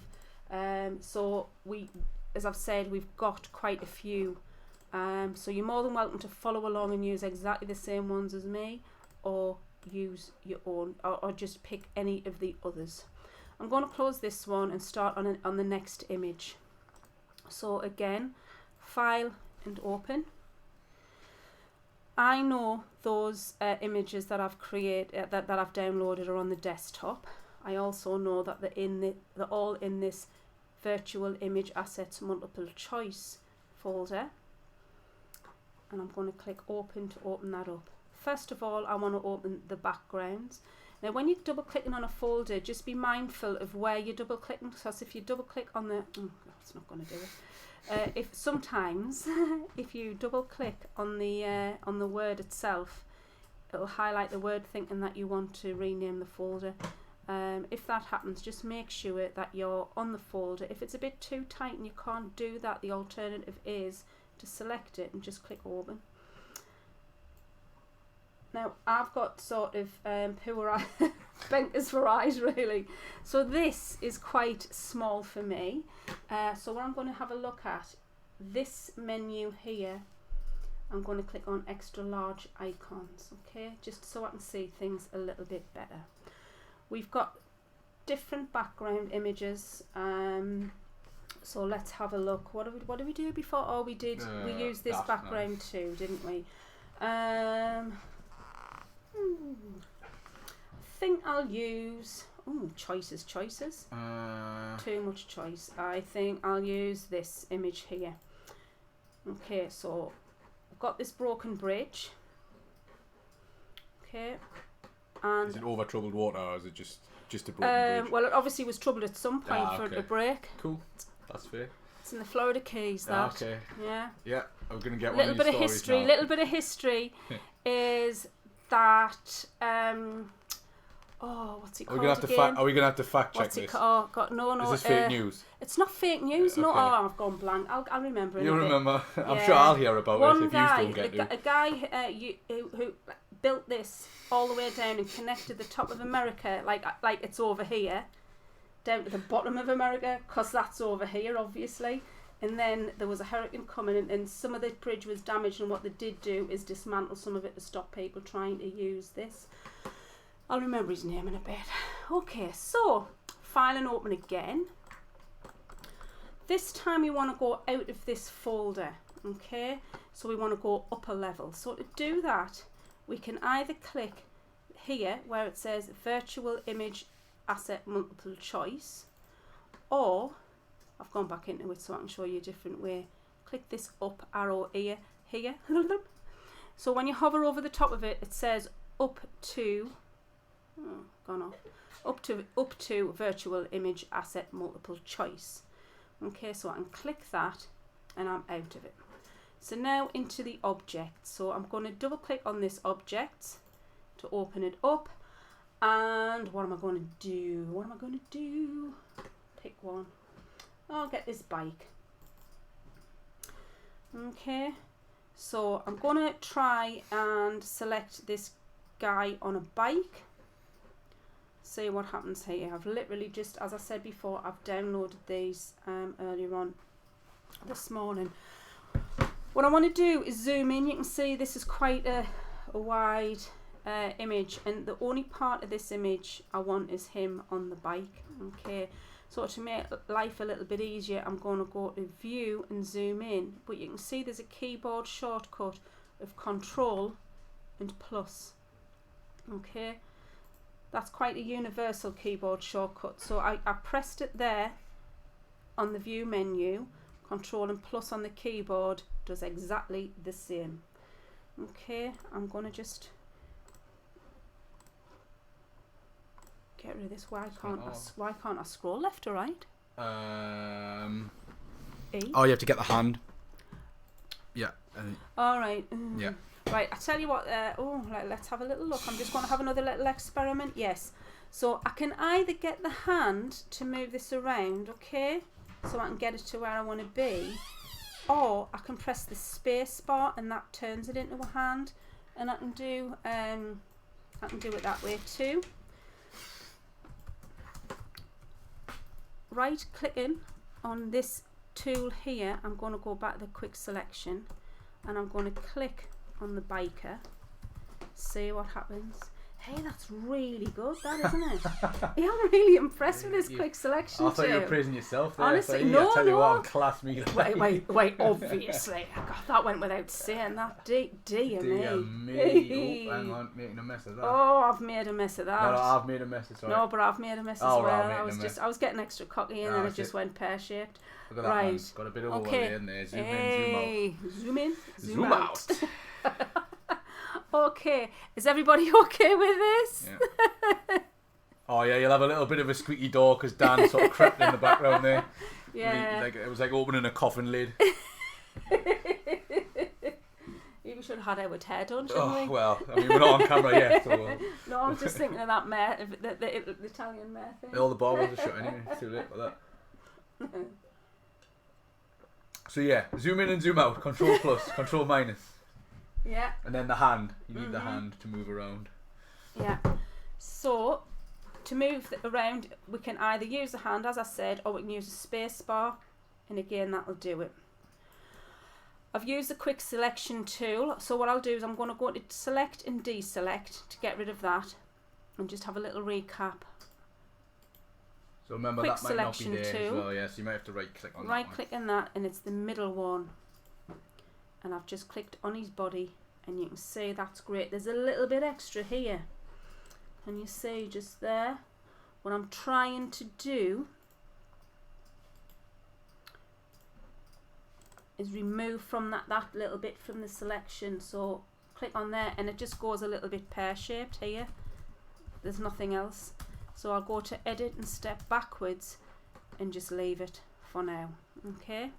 So as I've said, we've got quite a few, so you're more than welcome to follow along and use exactly the same ones as me, or use your own, or just pick any of the others. I'm going to close this one and start on the next image. So again, file and open. I know those images that I've created, that I've downloaded, are on the desktop. I also know that they're all in this virtual image assets multiple choice folder, and I'm going to click open to open that up. First of all, I want to open the backgrounds. Now when you're double clicking on a folder, just be mindful of where you're double clicking, because if you double click on the it's not going to do it. If sometimes if you double click on the word itself, it'll highlight the word thinking that you want to rename the folder. If that happens, just make sure that you're on the folder. If it's a bit too tight and you can't do that, the alternative is to select it and just click open. Now I've got sort of poor eye, blinkers for eyes really, so this is quite small for me. So what I'm going to have a look at, this menu here, I'm going to click on extra large icons, okay, just so I can see things a little bit better. We've got different background images, so let's have a look. What did we do before? Oh, we used this background too, didn't we? I think I'll use choices. Too much choice. I think I'll use this image here. Okay, so I've got this broken bridge. Okay, and is it over troubled water, or is it just a broken bridge? well, it obviously was troubled at some point for it to break. Cool, that's fair. It's in the Florida Keys. That. Okay. Yeah. Yeah, I'm gonna get Little bit of history. now. Little bit of history is that. What's it Are called we gonna have to fact check What's it this? called? Oh, God, no. Is this fake news? It's not fake news. No, Okay. I've gone blank. I'll remember. In You a bit. remember? I'm Yeah. sure I'll hear about One it if guy, you don't get to. a guy who built this all the way down and connected the top of America, like it's over here, down to the bottom of America, because that's over here, obviously. and then there was a hurricane coming in, and some of the bridge was damaged, and what they did do is dismantle some of it to stop people trying to use this. I'll remember his name in a bit. Okay, so file and open again. This time we want to go out of this folder, okay? So we want to go up a level. So to do that, we can either click here where it says virtual image asset multiple choice, or I've gone back into it so I can show you a different way. Click this up arrow here. So when you hover over the top of it, it says up to, up to virtual image asset multiple choice. Okay, so I can click that and I'm out of it. So now into the object. So I'm going to double click on this object to open it up. And what am I going to do? Pick one. I'll get this bike. Okay, so I'm going to try and select this guy on a bike. See what happens here. I've literally just, as I said before, I've downloaded these earlier on this morning. What I want to do is zoom in. You can see this is quite a wide image, and the only part of this image I want is him on the bike. Okay, so to make life a little bit easier, I'm going to go to view and zoom in, but you can see there's a keyboard shortcut of Ctrl and plus. Okay, that's quite a universal keyboard shortcut. So I pressed it there on the view menu. Ctrl and plus on the keyboard does exactly the same. Okay, I'm going to just get rid of this. Why can't I scroll left or right? E? Oh, you have to get the hand. Yeah. All right. Yeah. Right, I tell you what, let's have a little look. I'm just going to have another little experiment. Yes. So I can either get the hand to move this around, okay, so I can get it to where I want to be, or I can press the space bar and that turns it into a hand, and I can do it that way too. Right clicking on this tool here, I'm going to go back to the quick selection, and I'm going to click on the biker, see what happens. Hey, that's really good, that, isn't it? Yeah, I'm really impressed with this quick selection. I thought you were praising yourself there. Honestly, so, no, I tell you no. what, I'm class me. Wait, obviously. God, that went without saying that. Dear me. Oh, hang on, making a mess of that. Oh, I've made a mess of that. No, I've made a mess of that. No, but I've made a mess as Oh, well. right, I was getting extra cocky, and then it just went pear-shaped. Look at that, Right. man. Got a bit of Okay. overlay in there. Zoom in, Zoom in, zoom out. zoom out. Okay, is everybody okay with this? Yeah. Oh yeah, you'll have a little bit of a squeaky door because Dan sort of crept in the background there. Yeah. It was like opening a coffin lid. We should have had our hair done, shouldn't we? Well, I mean, we're not on camera yet, so No, I'm just thinking of that mare, the Italian mare thing. all the barbers are shut anyway. It's too late for that. So yeah, zoom in and zoom out. Control plus, control minus. Yeah. And then the hand. You need the hand to move around. Yeah. So, to move around, we can either use the hand, as I said, or we can use a space bar, and again, that'll do it. I've used the quick selection tool, so what I'll do is I'm going to go to select and deselect to get rid of that, and just have a little recap. So remember, Quick that might not be selection there as tool. well, yeah, so you might have to right click on Right that click on that, and it's the middle one. And I've just clicked on his body, and you can see that's great. There's a little bit extra here. Can you see just there? What I'm trying to do is remove from that little bit from the selection. So click on there, and it just goes a little bit pear-shaped here. There's nothing else. So I'll go to edit and step backwards and just leave it for now. Okay.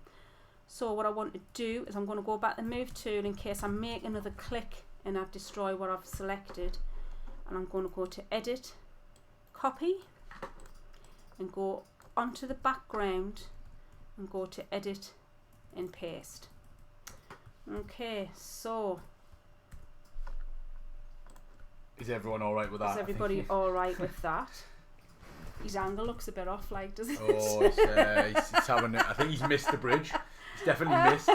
So what I want to do is I'm going to go back to the move tool in case I make another click and I destroy what I've selected, and I'm going to go to edit, copy, and go onto the background and go to edit and paste. Okay, so Is everyone alright with that? is everybody alright with that? His angle looks a bit off, like, does it? Oh, he's having it. I think he's missed the bridge. It's definitely missed.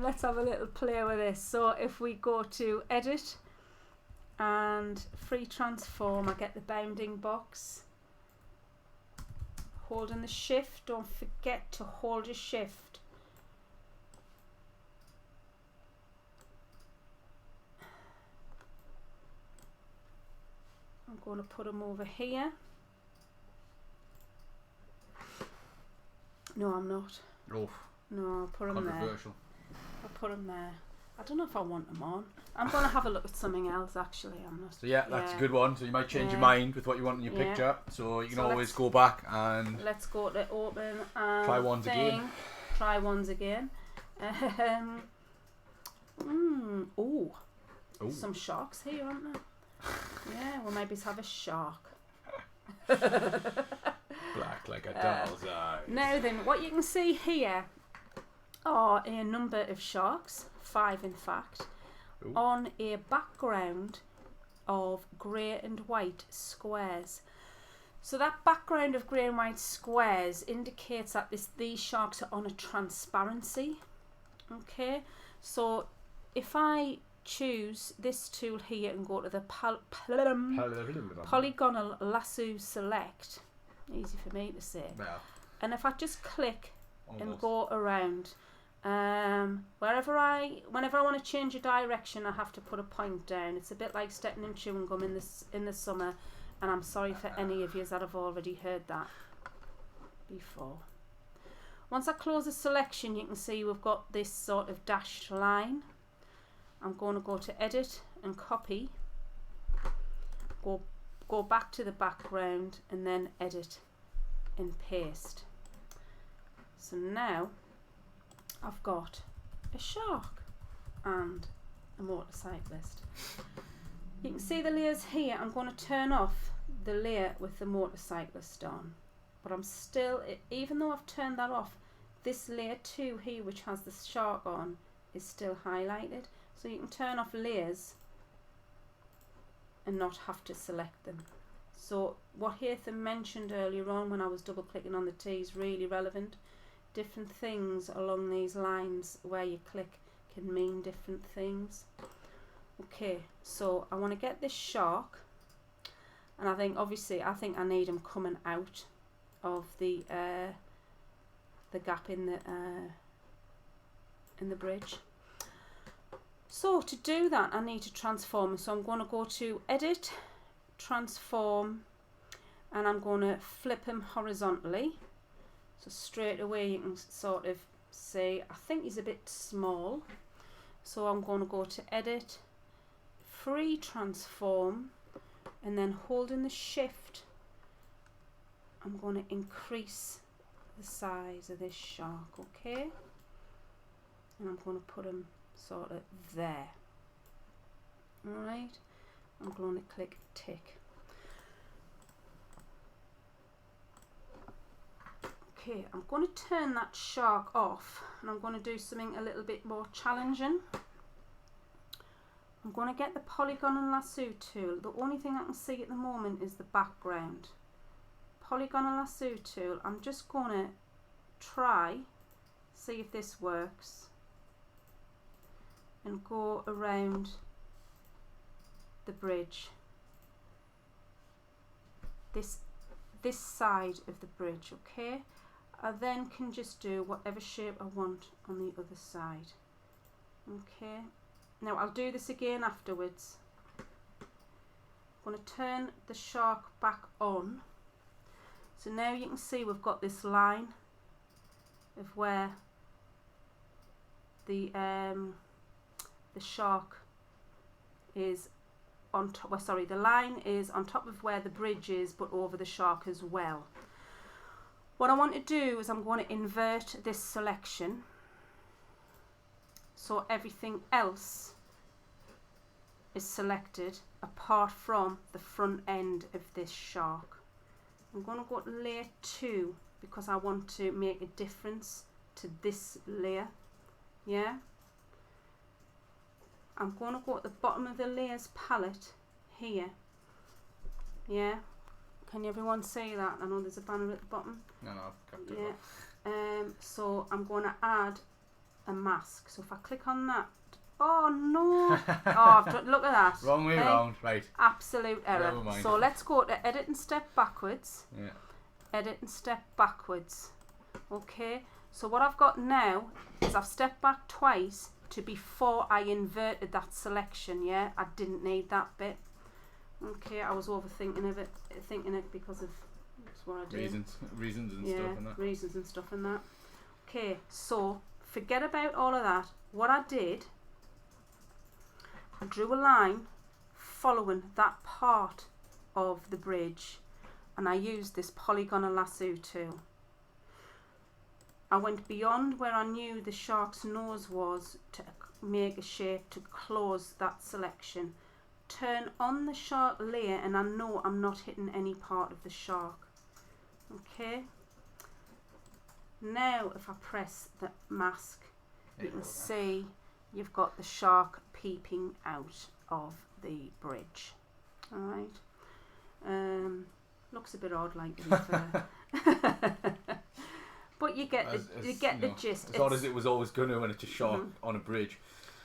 Let's have a little play with this. So if we go to edit and free transform, I get the bounding box. Holding the shift, don't forget to hold your shift. I'm going to put them over here. No, I'm not. Oh, No, I'll put them there. controversial. I'll put them there. I don't know if I want them on. I'm going to have a look at something else actually. I'm not. So yeah, that's a good one. So you might change your Yeah. mind with what you want in your Yeah. picture. So you can So always let's- go back and Let's go to open and Try ones again. Try ones again. Oh, oh, some sharks here, aren't there? Yeah, we'll maybe have a shark. black like a doll's eye. Now then, what you can see here are a number of sharks, 5 in fact, Ooh. on a background of grey and white squares. So that background of grey and white squares indicates that these sharks are on a transparency. Okay, so if I choose this tool here and go to the Polygonal lasso select, easy for me to say, Well, and if I just click and almost. go around, whenever I want to change a direction, I have to put a point down. It's a bit like stepping in chewing gum in the summer, and I'm sorry for any of you that have already heard that before. Once I close the selection, you can see we've got this sort of dashed line. I'm going to go to edit and copy, go back to the background and then edit and paste. So now I've got a shark and a motorcyclist. You can see the layers here. I'm going to turn off the layer with the motorcyclist on, but I'm still, even though I've turned that off, this layer 2 here, which has the shark on, is still highlighted. So you can turn off layers and not have to select them. So what Hatham mentioned earlier on when I was double clicking on the T is really relevant. Different things along these lines where you click can mean different things. Okay, so I want to get this shark, and I think I need him coming out of the gap in the bridge. So to do that, I need to transform. So I'm going to go to edit, transform, and I'm going to flip him horizontally. So straight away you can sort of see, I think he's a bit small. So I'm going to go to edit, free transform, and then holding the shift, I'm going to increase the size of this shark, okay? And I'm going to put him sort of there. Alright, I'm going to click tick. Okay, I'm going to turn that shark off and I'm going to do something a little bit more challenging. I'm going to get the Polygonal lasso tool. The only thing I can see at the moment is the background. Polygonal lasso tool, I'm just going to try, see if this works, and go around the bridge, this side of the bridge, okay? I then can just do whatever shape I want on the other side, okay? Now I'll do this again afterwards. I'm going to turn the shark back on. So now you can see we've got this line of where the shark is on top. Well, sorry, the line is on top of where the bridge is, but over the shark as well. What I want to do is I'm going to invert this selection so everything else is selected apart from the front end of this shark. I'm going to go to layer 2 because I want to make a difference to this layer. Yeah. I'm going to go at the bottom of the layers palette here. Yeah. Can everyone see that? I know there's a banner at the bottom. No, I've got to Yeah. So I'm going to add a mask. So if I click on that, oh no! Look at that. Wrong way round, right? Absolute error. Never mind. So let's go to edit and step backwards. Yeah. Edit and step backwards. Okay. So what I've got now is I've stepped back twice to before I inverted that selection. Yeah, I didn't need that bit. Okay, I was overthinking it because of what I did. Reasons and stuff and that. Reasons and stuff and that. Okay, so forget about all of that. What I did, I drew a line following that part of the bridge, and I used this Polygonal lasso tool. I went beyond where I knew the shark's nose was to make a shape to close that selection. Turn on the shark layer and I know I'm not hitting any part of the shark. Okay. Now if I press the mask, you can see you've got the shark peeping out of the bridge. Alright. Looks a bit odd, like, to be fair. But you get the gist. As odd as it was always going to when it's a shark on a bridge.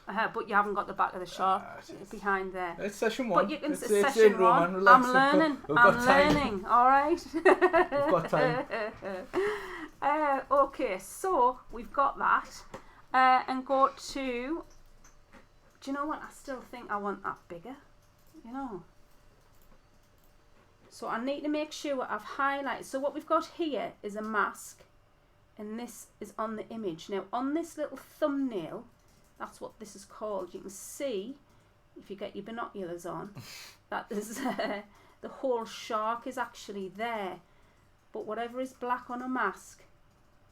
But you haven't got the back of the shark behind there. It's session one. But you can it's session intro, one. Man. Relax. I'm learning. I'm learning. All right. We've got time. Okay, so we've got that, and go to. Do you know what? I still think I want that bigger. You know. So I need to make sure I've highlighted. So what we've got here is a mask, and this is on the image. Now on this little thumbnail, that's what this is called. You can see, if you get your binoculars on, that there's the whole shark is actually there. But whatever is black on a mask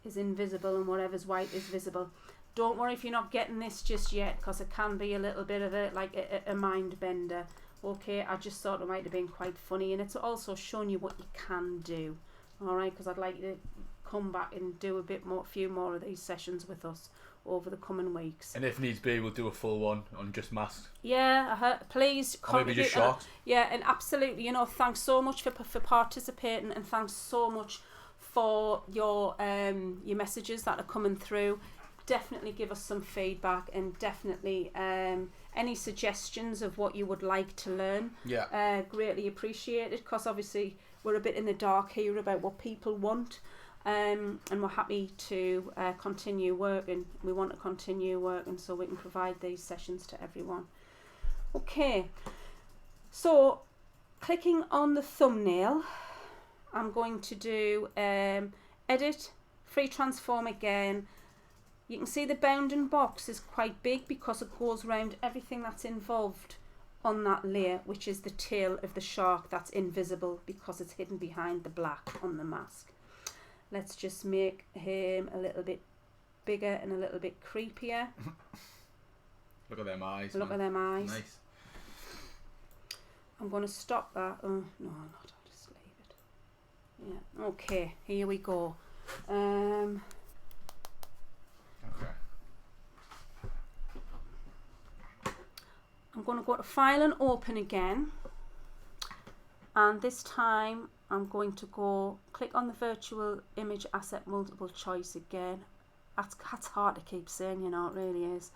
is invisible, and whatever's white is visible. Don't worry if you're not getting this just yet, because it can be a little bit of a mind bender. Okay, I just thought it might have been quite funny, and it's also showing you what you can do. Alright, because I'd like you to come back and do a few more of these sessions with us over the coming weeks. And if needs be, we'll do a full one on just masks. Yeah, please or maybe just sharks. Yeah, and absolutely, you know, thanks so much for participating, and thanks so much for your messages that are coming through. Definitely give us some feedback, and definitely any suggestions of what you would like to learn. Yeah. Greatly appreciated, because obviously we're a bit in the dark here about what people want. And we're happy to continue working. We want to continue working so we can provide these sessions to everyone. Okay, so clicking on the thumbnail, I'm going to do edit, free transform again. You can see the bounding box is quite big because it goes around everything that's involved on that layer, which is the tail of the shark that's invisible because it's hidden behind the black on the mask. Let's just make him a little bit bigger and a little bit creepier. Look at them eyes. Look at them eyes. Nice. I'm going to stop that. Oh, no, I'm not. I'll just leave it. Yeah. Okay, here we go. Okay. I'm going to go to File and Open again. And this time I'm going to go click on the virtual image asset multiple choice again. That's hard to keep saying, you know, it really is.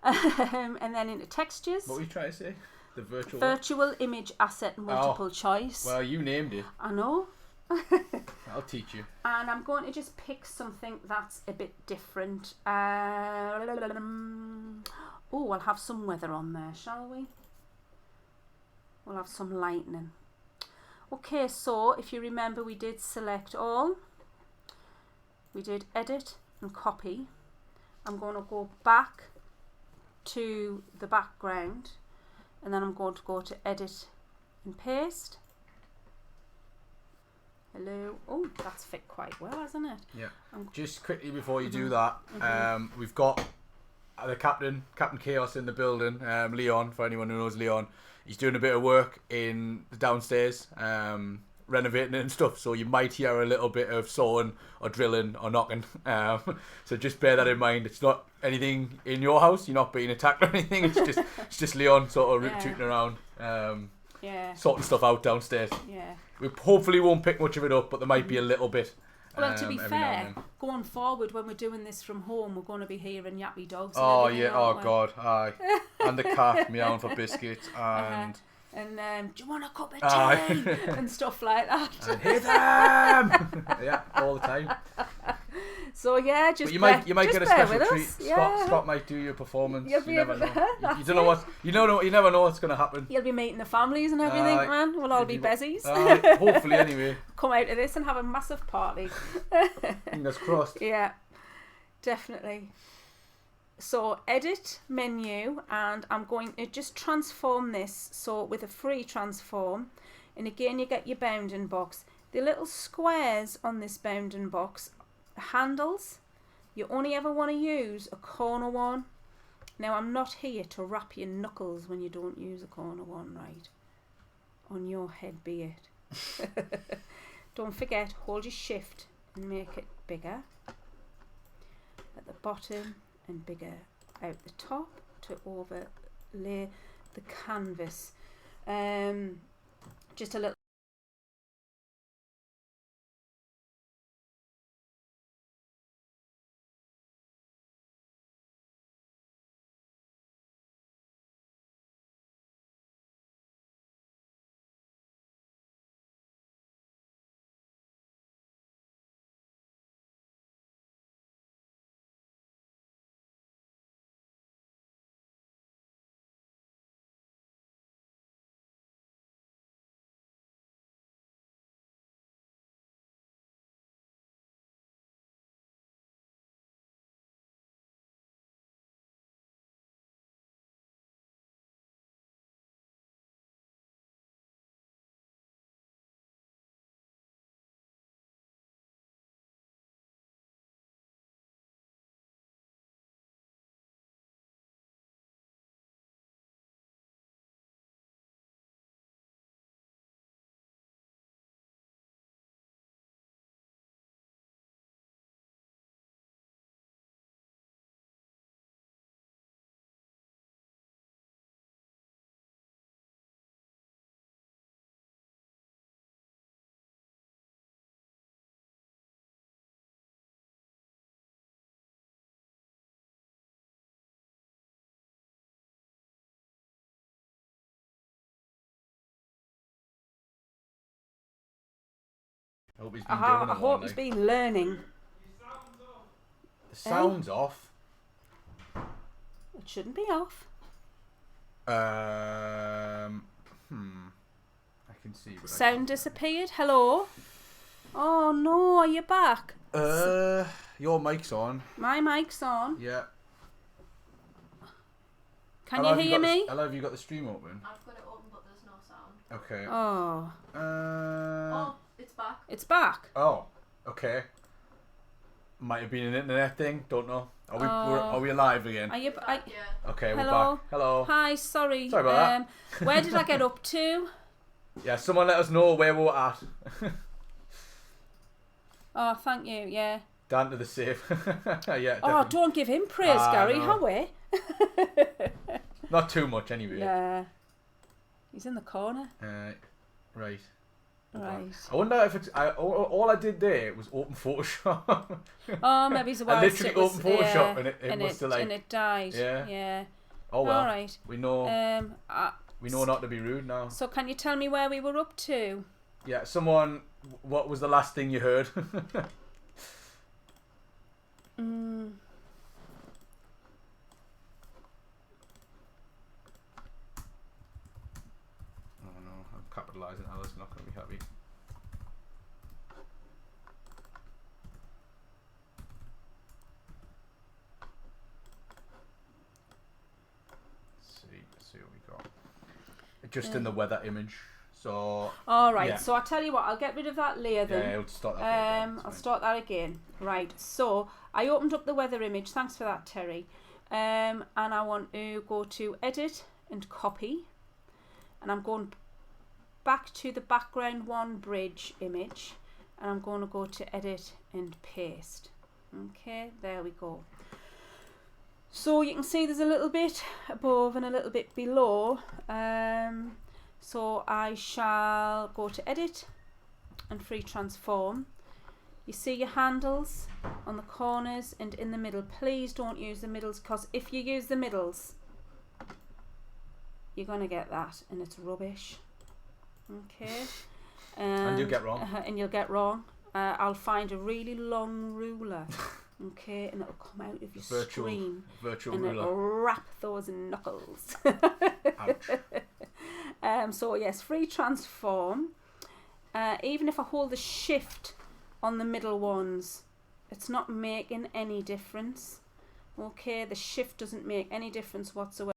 And then into textures. What were you trying to say? The virtual image asset multiple choice. Well, you named it. I know. I'll teach you. And I'm going to just pick something that's a bit different. Oh, I'll have some weather on there, shall we? We'll have some lightning. Okay, so if you remember, we did select all. We did edit and copy. I'm going to go back to the background, and then I'm going to go to edit and paste. Hello. Oh, that's fit quite well, hasn't it? Yeah. Just quickly before you do that, we've got the Captain Chaos in the building, Leon, for anyone who knows Leon. He's doing a bit of work in the downstairs, renovating it and stuff, so you might hear a little bit of sawing or drilling or knocking. So just bear that in mind. It's not anything in your house, you're not being attacked or anything, it's just Leon sort of tooting around, sorting stuff out downstairs. Yeah. We hopefully won't pick much of it up, but there might be a little bit. Well, to be every now and fair, then. going forward when we're doing this from home, we're going to be hearing yappy dogs. And Oh everything, yeah, oh aren't we? god, aye. And the cat meowing for biscuits and And do you want a cup of tea Aye. and stuff like that. and hit them. Yeah, all the time. So yeah, just But you might get a bear special with treat. us. Yeah. Scott might do your performance. You'll You be never able know. to- You don't know what you never know what's gonna happen. You'll be meeting the families and everything, Aye. man. We'll all You'll be be- bezies. Hopefully, anyway. Come out of this and have a massive party. Fingers crossed. Yeah, definitely. So edit menu, and I'm going to just transform this. So with a free transform, and again you get your bounding box. The little squares on this bounding box, handles, you only ever want to use a corner one. Now I'm not here to wrap your knuckles when you don't use a corner one, right? On your head be it. Don't forget, hold your shift and make it bigger at the bottom and bigger out the top to overlay the canvas. Just a little. I hope he's been doing it I all hope he's night. been learning. The sound's off. It shouldn't be off. I can see. But Sound disappeared. Hello. Oh no, are you back? Your mic's on. My mic's on. Yeah. Can you hear me? Hello, have you got the stream open? I've got it open, but there's no sound. Okay. Oh, Oh, it's back. it's back. Oh, okay. Might have been an internet thing. Don't know. Are we live again? Are you? Back, yeah. Okay, Hello? we're back. Hello. Hi, sorry. Sorry about Where did I get up to? Yeah, someone let us know where we're at. Oh, thank you. Yeah. Down to the safe. Yeah. Oh, Definitely. don't give him praise, Gary. no. How we? Not too much anyway. Yeah. He's in the corner. Right. Right. I wonder if it's. All I did there was open Photoshop. Oh, maybe it's a I while. literally opened Photoshop and it must have and it died. Yeah. Yeah. Oh well. All right. We know. We know not to be rude now. So can you tell me where we were up to? Yeah. Someone. What was the last thing you heard? Oh no, I'm capitalising. Alice not going to be happy. Let's see what we got. Just in the weather image. So. All right. Yeah. So I'll tell you what. I'll get rid of that layer then. Yeah, I'll start that. Again. I'll start that again. Right. So I opened up the weather image. Thanks for that, Terry. And I want to go to edit and copy. And I'm going back to the background one bridge image. And I'm going to go to edit and paste. Okay, there we go. So you can see there's a little bit above and a little bit below. So I shall go to edit and free transform. You see your handles on the corners and in the middle. Please don't use the middles, because if you use the middles, you're going to get that, and it's rubbish. Okay. And you'll get wrong. And you'll get wrong. I'll find a really long ruler, okay, and it'll come out of your screen. Virtual and ruler. It'll wrap those knuckles. Ouch. So yes, free transform. Even if I hold the shift on the middle ones, it's not making any difference. Okay, the shift doesn't make any difference whatsoever.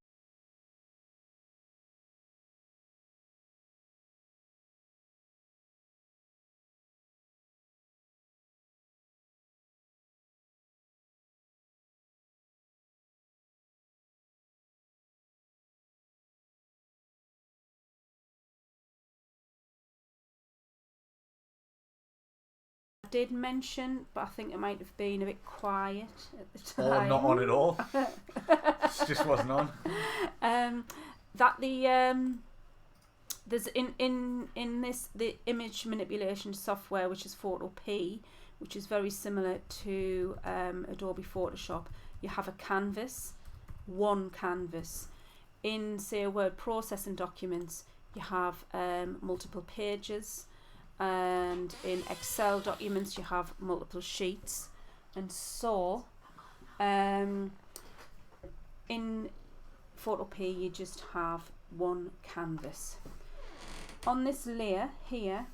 I did mention, but I think it might have been a bit quiet at the time. Or not on at all. It just wasn't on. That there's in this the image manipulation software, which is Photopea, which is very similar to Adobe Photoshop. You have a canvas, one canvas. In, say, a word processing documents, you have multiple pages, and in Excel documents you have multiple sheets, and so in Photopea you just have one canvas. On this layer here,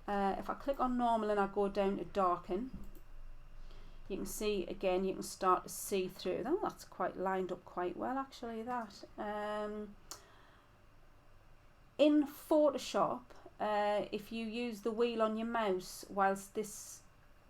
if I click on normal and I go down to darken, you can see again, you can start to see through. Oh, that's quite lined up quite well actually, that. In Photoshop, if you use the wheel on your mouse whilst this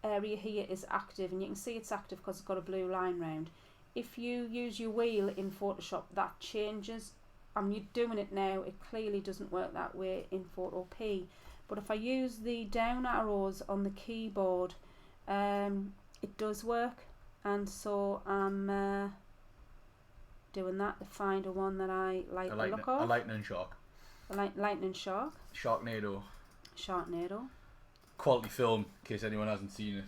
area here is active, and you can see it's active because it's got a blue line round, if you use your wheel in Photoshop, that changes. You're doing it now, it clearly doesn't work that way in Photopea, but if I use the down arrows on the keyboard, it does work, and so I'm doing that to find a one that I like the look of. A lightning shark. Lightning shark. Sharknado. Quality film, in case anyone hasn't seen it.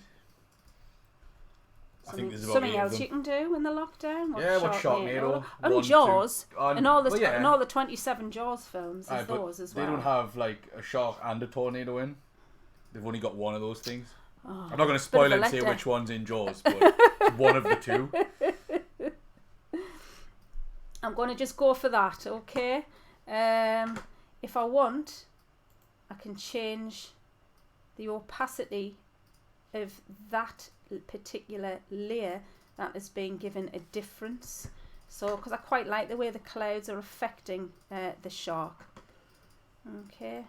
I think there's about something else you can do in the lockdown. What's Sharknado? And Jaws, and all the yeah. and all the 27 Jaws films. There's those as well. They don't have like a shark and a tornado in. They've only got one of those things. Oh, I'm not going to spoil it and say which one's in Jaws, but it's one of the two. I'm going to just go for that, okay? If I want, I can change the opacity of that particular layer that is being given a difference. So, because I quite like the way the clouds are affecting the shark. Okay.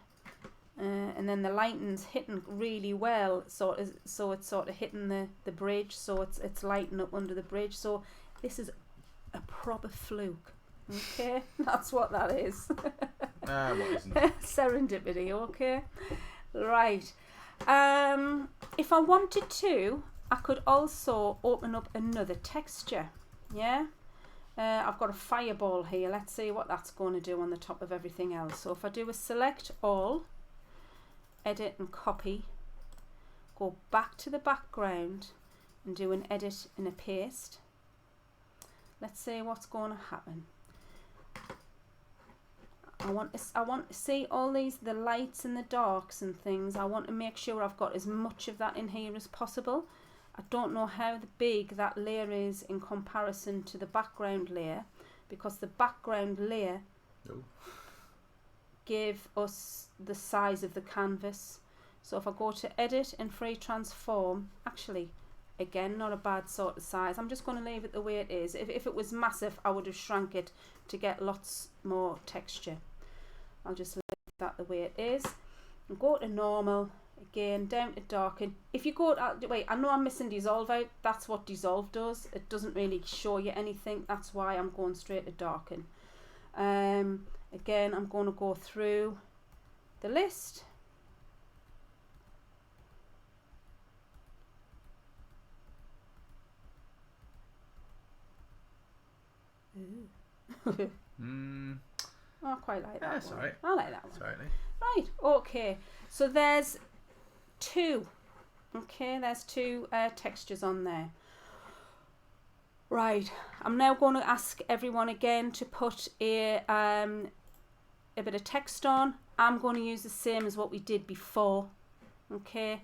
And then the lighting's hitting really well, so it's sort of hitting the bridge, so it's lighting up under the bridge. So this is a proper fluke. Okay, that's what that is. What isn't? Serendipity. Okay, right. If I wanted to, I could also open up another texture. Yeah. I've got a fireball here. Let's see what that's going to do on the top of everything else. So if I do a select all, edit and copy, go back to the background and do an edit and a paste. Let's see what's going to happen. I want to see all the lights and the darks and things. I want to make sure I've got as much of that in here as possible. I don't know how big that layer is in comparison to the background layer, because the background layer gave us the size of the canvas. So if I go to edit and free transform, actually again not a bad sort of size. I'm just going to leave it the way it is. If it was massive, I would have shrunk it to get lots more texture. I'll just leave that the way it is and go to normal again, down to darken. If you go to, wait, I know I'm missing dissolve out. That's what dissolve does. It doesn't really show you anything. That's why I'm going straight to darken. Again, I'm going to go through the list. Oh, I quite like that. That's one. alright. I like that one. Sorry. Right, okay. So there's two. Okay, there's two textures on there. Right, I'm now going to ask everyone again to put a bit of text on. I'm going to use the same as what we did before. Okay,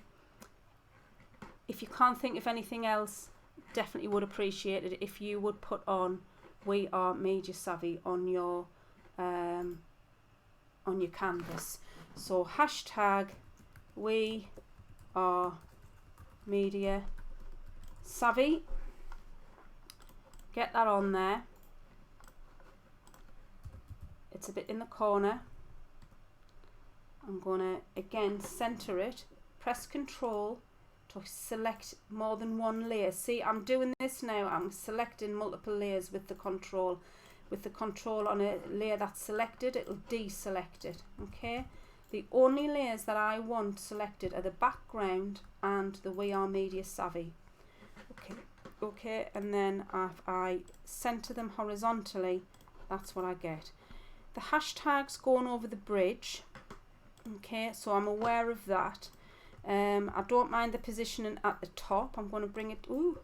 if you can't think of anything else, definitely would appreciate it if you would put on WeAreMediaSavvy on your canvas. So hashtag WeAreMediaSavvy. Get that on there. It's a bit in the corner. I'm going to again center it. Press Ctrl to select more than one layer. See, I'm doing this now. I'm selecting multiple layers with the control. With the control on a layer that's selected, it'll deselect it. Okay. The only layers that I want selected are the background and the WeAreMediaSavvy. Okay. Okay, and then if I center them horizontally, that's what I get. The hashtag's going over the bridge. Okay, so I'm aware of that. I don't mind the positioning at the top. I'm going to bring it. Ooh.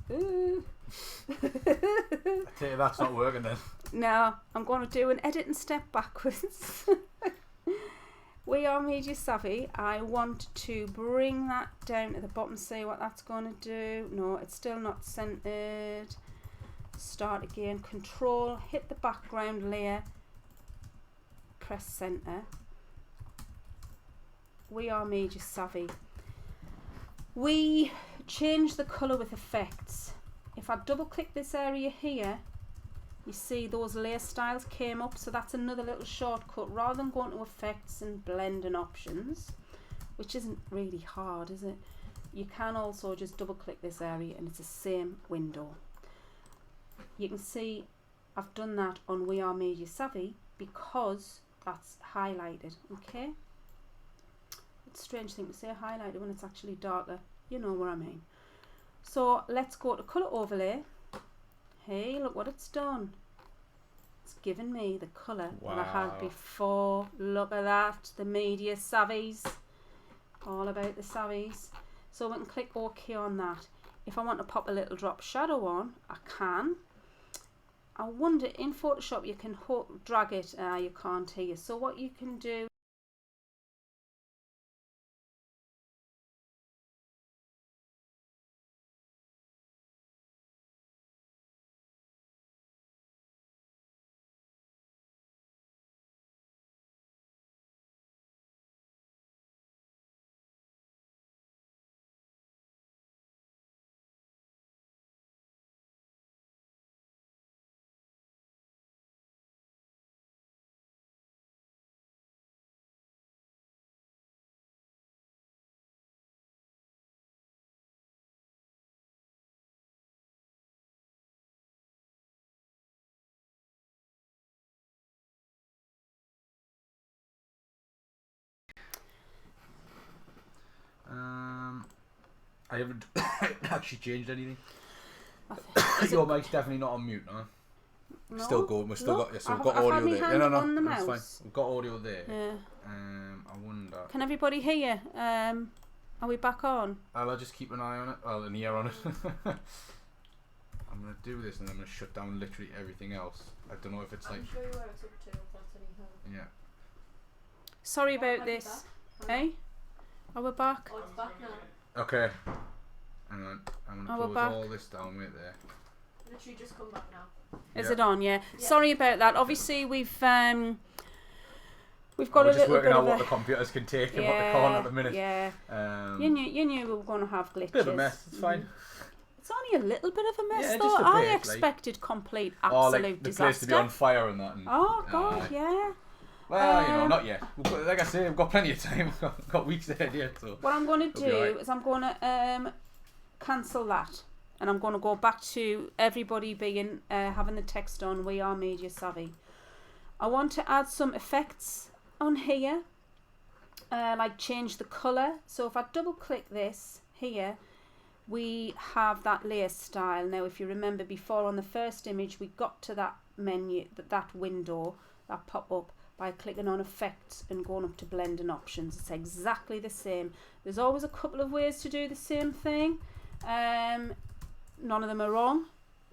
I tell you, that's not working then. No, I'm going to do an edit and step backwards. WeAreMediaSavvy, I want to bring that down to the bottom, see what that's going to do. No, it's still not centered. Start again, Control, hit the background layer, press center. WeAreMediaSavvy. We change the color with effects. If I double click this area here, you see those layer styles came up, so that's another little shortcut. Rather than going to effects and blend and options, which isn't really hard, is it? You can also just double click this area and it's the same window. You can see I've done that on WeAreMediaSavvy because that's highlighted. Okay, it's a strange thing to say highlighted when it's actually darker. You know what I mean. So let's go to color overlay. Hey, look what it's done. It's given me the colour that I had before. Look at that, the media savvies. All about the savvies. So we can click OK on that. If I want to pop a little drop shadow on, I can. I wonder, in Photoshop you can drag it, you can't here. So what you can do, I haven't actually changed anything. Your mic's definitely not on mute, no? no, Still going. We've still look, got. So we've got audio there. hand No, on the that's mouse. fine. We've got audio there. Yeah. I wonder. Can everybody hear? Are we back on? I'll just keep an eye on it. Well, an ear on it. I'm gonna do this and then I'm gonna shut down literally everything else. I don't know if it's like. I'm sure you where it's up to, if that's any help. Yeah. Sorry about this. Hey, are we back? Oh, it's back now. Okay. Hang on. I'm gonna Oh, we're close back. all this down right there. Literally just come back now. Is Yeah. it on? Yeah. Yeah. Sorry about that. Obviously we've got We're a just little working bit out of what a the computers can take and what they can't at the minute. Yeah. You knew we were going to have glitches. Bit of a mess. It's fine. It's only a little bit of a mess, Yeah, though. just a I bit, expected complete, Or absolute like the disaster. place to be on fire and that. And, Oh God, yeah. Well, you know, not yet. Like I say, we've got plenty of time. We've got weeks ahead yet. So. What I'm going to It'll be do alright. is I'm going to cancel that, and I'm going to go back to everybody being having the text on WeAreMediaSavvy. I want to add some effects on here, like change the colour. So if I double click this here, we have that layer style. Now if you remember before on the first image we got to that menu, that window, that pop up, by clicking on effects and going up to blending options. It's exactly the same. There's always a couple of ways to do the same thing. None of them are wrong.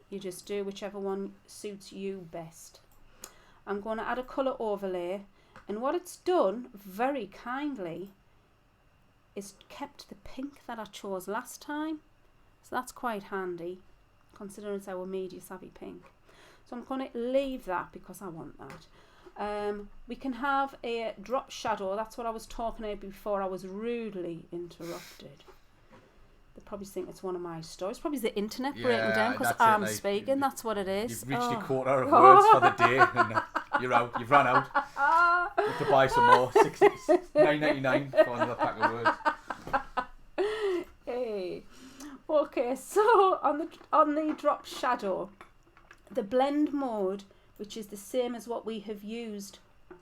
You just do whichever one suits you best. I'm going to add a colour overlay, and what it's done very kindly is kept the pink that I chose last time, so that's quite handy considering it's our Media Savvy pink. So I'm going to leave that because I want that. We can have a drop shadow. That's what I was talking about before I was rudely interrupted. They probably think it's one of my stories. Probably the internet breaking down because I'm speaking. That's what it is. You've reached your quota of words for the day, and you're out. You've run out. You have to buy some more. $9.99 for another pack of words. Hey. Okay, so on the drop shadow, the blend mode, which is the same as what we have used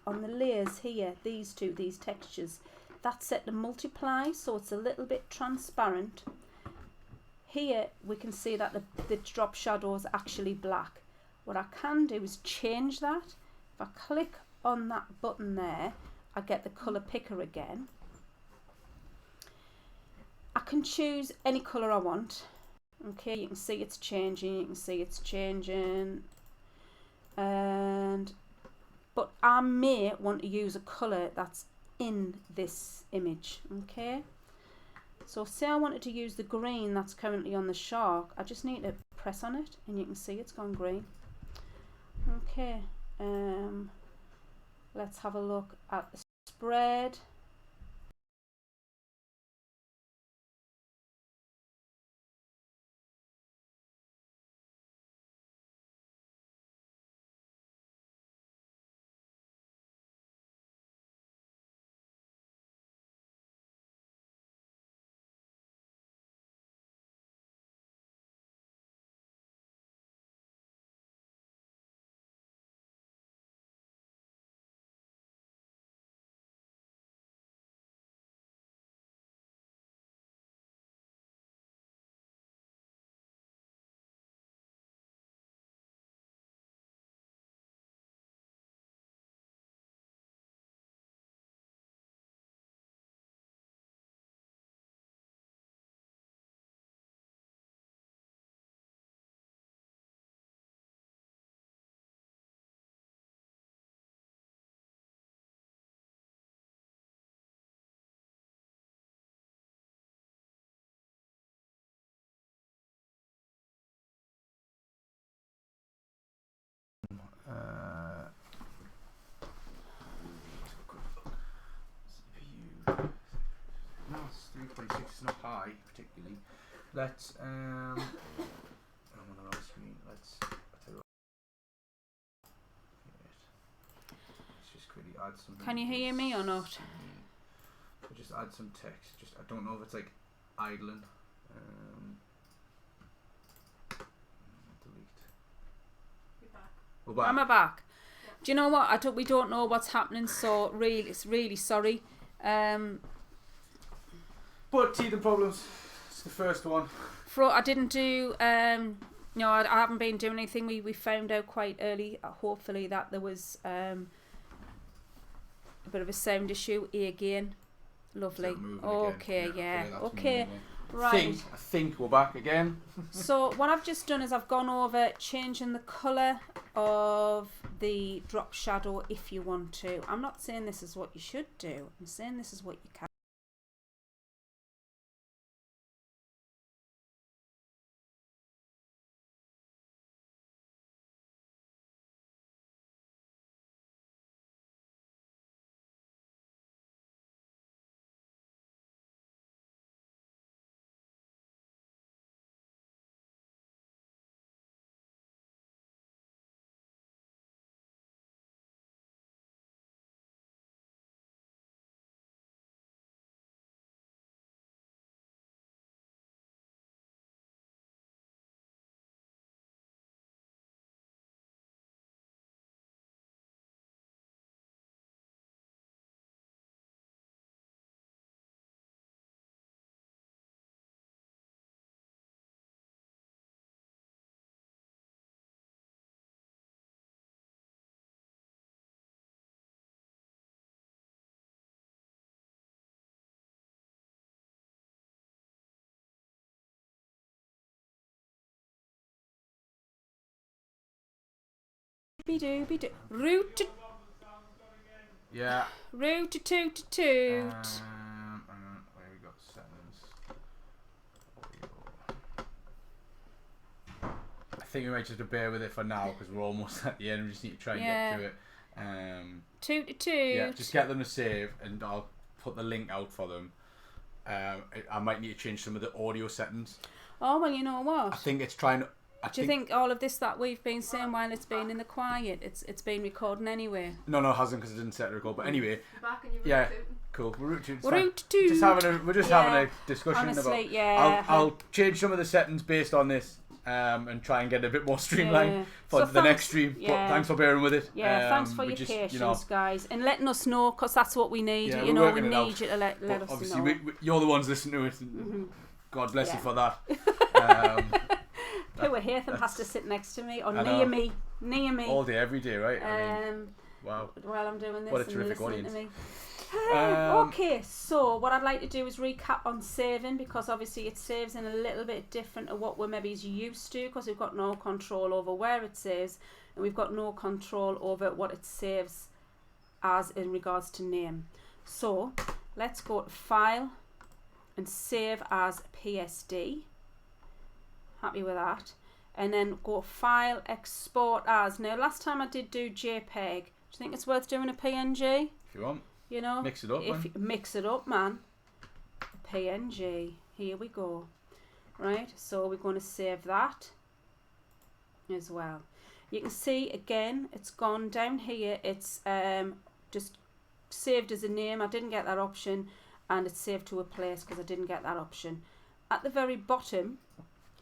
on the layers here, these textures, that's set to multiply, so it's a little bit transparent. Here we can see that the drop shadow is actually black. What I can do is change that. If I click on that button there, I get the colour picker again. I can choose any colour I want. Okay, you can see it's changing, but I may want to use a colour that's in this image. Okay, so say I wanted to use the green that's currently on the shark. I just need to press on it and you can see it's gone green. Okay, let's have a look at the spread. No, it's 3.6. It's not high particularly. Let's I'm on the wrong screen. Let's just quickly add some. Can you hear me or not? We'll just add some text. Just I don't know if it's like idling. Delete. You're back. We're back. Am I back? Yeah. Do you know what? We don't know what's happening, so it's really sorry. But teething problems. It's the first one. I didn't do. No, I haven't been doing anything. We found out quite early, hopefully, that there was a bit of a sound issue again. Lovely. Okay, yeah. Okay. Right. I think we're back again. So what I've just done is I've gone over changing the colour of the drop shadow if you want to. I'm not saying this is what you should do. I'm saying this is what you can. Be do. Root to Yeah. root to toot to toot. Where we got settings. I think we might just have to bear with it for now because we're almost at the end. We just need to try and get through it. Toot to toot. Yeah, just get them to save, and I'll put the link out for them. I might need to change some of the audio settings. Oh well, you know what? I think it's trying to. Do you think all of this that we've been saying while it's been in the quiet, it's been recording anyway? No, it hasn't because I didn't set the record. But anyway, You're back and you're yeah, tooting. cool. We're root We're just having a discussion Honestly, about. I'll change some of the settings based on this, and try and get a bit more streamlined for the next stream. Yeah. But thanks for bearing with it. Yeah, thanks for your patience, guys, and letting us know because that's what we need. Yeah, you know, we working it need out. you to let But us obviously, know. you're the ones listening to it. And God bless you Yeah. for that. Poor Hatham has to sit next to me or I near know. me. All day, every day, right? I mean, wow. While I'm doing this What a and terrific listening audience. to me. Okay, so what I'd like to do is recap on saving because obviously it saves in a little bit different to what we're maybe used to because we've got no control over where it saves and we've got no control over what it saves as in regards to name. So let's go to File and Save as PSD. Happy with that. And then go File, Export as. Now last time I did do JPEG. Do you think it's worth doing a PNG? If you want. You know, Mix it up, man. Mix it up, man. PNG. Here we go. Right, so we're going to save that as well. You can see again, it's gone down here. It's just saved as a name. I didn't get that option, and it's saved to a place because I didn't get that option. At the very bottom,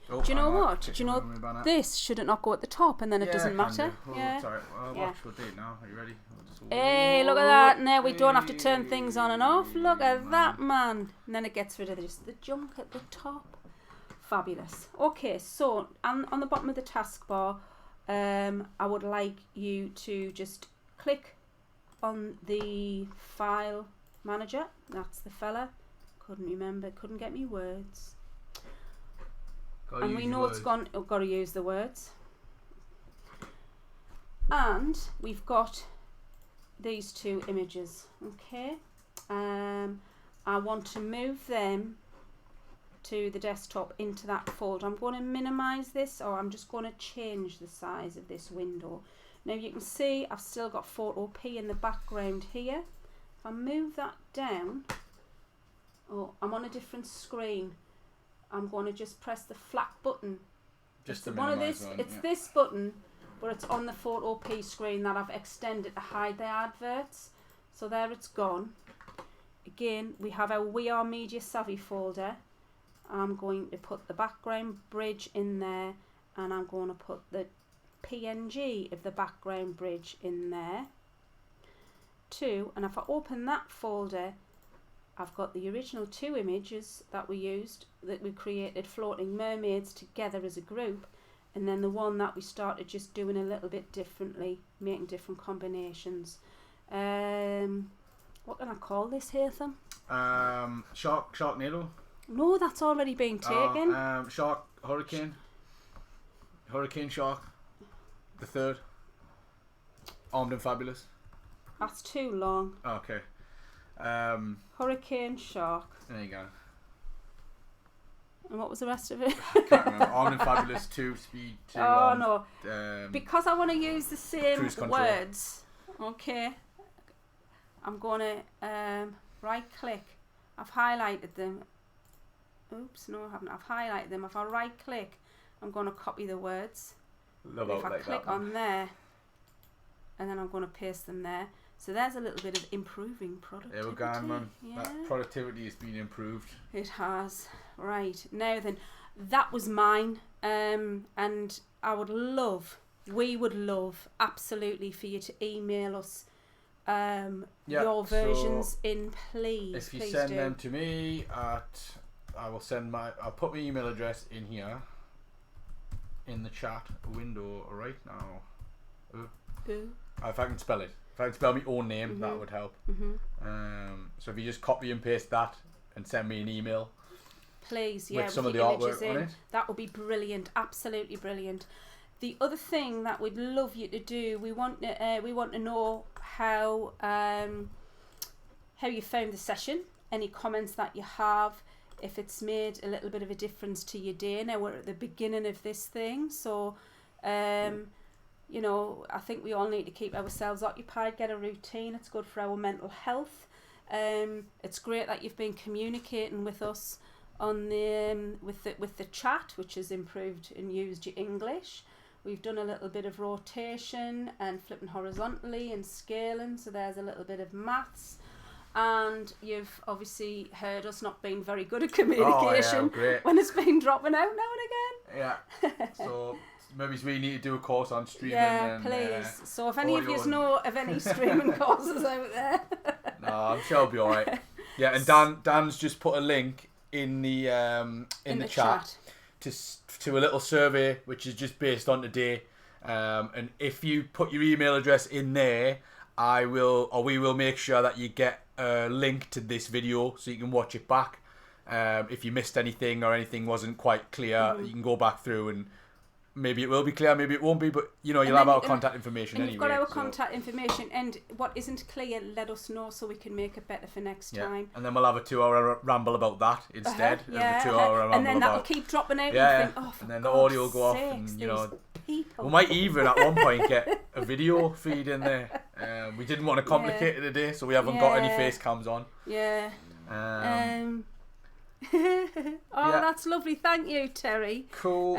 do you know what? Do you know this? Should it not go at the top and then it doesn't matter? Sorry. Watch what date now. Are you ready? Hey, look at that. Now we don't have to turn things on and off. Look at that, man. And then it gets rid of just the junk at the top. Fabulous. Okay, so on the bottom of the taskbar, I would like you to just click on the file manager. That's the fella. Couldn't remember. Couldn't get me words. And we know it's gone. We've got to use the words. And we've got these two images. Okay. I want to move them to the desktop into that folder. I'm going to minimize this, or I'm just going to change the size of this window. Now you can see I've still got Photopea in the background here. If I move that down, oh, I'm on a different screen. I'm going to just press the flat button. Just it's the one of this. It's this button, but it's on the Photopea screen that I've extended to hide the adverts. So there it's gone. Again, we have our WeAreMediaSavvy folder. I'm going to put the background bridge in there, and I'm going to put the PNG of the background bridge in there too. And if I open that folder, I've got the original two images that we used, that we created floating mermaids together as a group, and then the one that we started just doing a little bit differently, making different combinations. What can I call this, Hatham? Sharknado. No, that's already been taken. Hurricane Shark. The third. Armed and Fabulous. That's too long. Okay. Hurricane Shark. There you go. And what was the rest of it? Can't remember. Armed and Fabulous 2, Speed 2. Oh no. Because I want to use the same Cruise Control. words. Okay. I'm going to right click. I've highlighted them. Oops, no I haven't. I've highlighted them. If I right click, I'm going to copy the words. Love if I like click that on there, and then I'm going to paste them there. So there's a little bit of improving productivity. There we go, man. Yeah. That productivity has been improved. It has. Right. Now then, that was mine. And we would love absolutely for you to email us your versions in, please. If you please send do. them to me I'll put my email address in here in the chat window right now. If I can spell it. If I can spell my own name, that would help. So if you just copy and paste that and send me an email, please, with some of the artwork on it, that would be brilliant. Absolutely brilliant. The other thing that we'd love you to do, we want to know how you found the session, any comments that you have, if it's made a little bit of a difference to your day. Now we're at the beginning of this thing, so you know, I think we all need to keep ourselves occupied, get a routine. It's good for our mental health. It's great that you've been communicating with us on the with the chat, which has improved and used your English. We've done a little bit of rotation and flipping horizontally and scaling, so there's a little bit of maths. And you've obviously heard us not being very good at communication when it's been dropping out now and again. Yeah. So maybe we need to do a course on streaming. Yeah, and, please. So if any of you know of any streaming courses out there. No, I'm sure it'll be alright. Yeah, and Dan's just put a link in the chat. To a little survey which is just based on today, and if you put your email address in there, we will make sure that you get a link to this video so you can watch it back. If you missed anything or anything wasn't quite clear, you can go back through and maybe it will be clear, maybe it won't be, but you know, you'll have our contact information anyway. You've got our contact information, and what isn't clear, let us know so we can make it better for next time. And then we'll have a 2-hour ramble about that instead of a 2-hour ramble. And then that'll keep dropping out. Yeah, and, think, and then the audio will go off, and you know, we might even at one point get a video feed in there. We didn't want to complicate it today, so we haven't got any face cams on. Yeah. That's lovely. Thank you, Terry. Cool.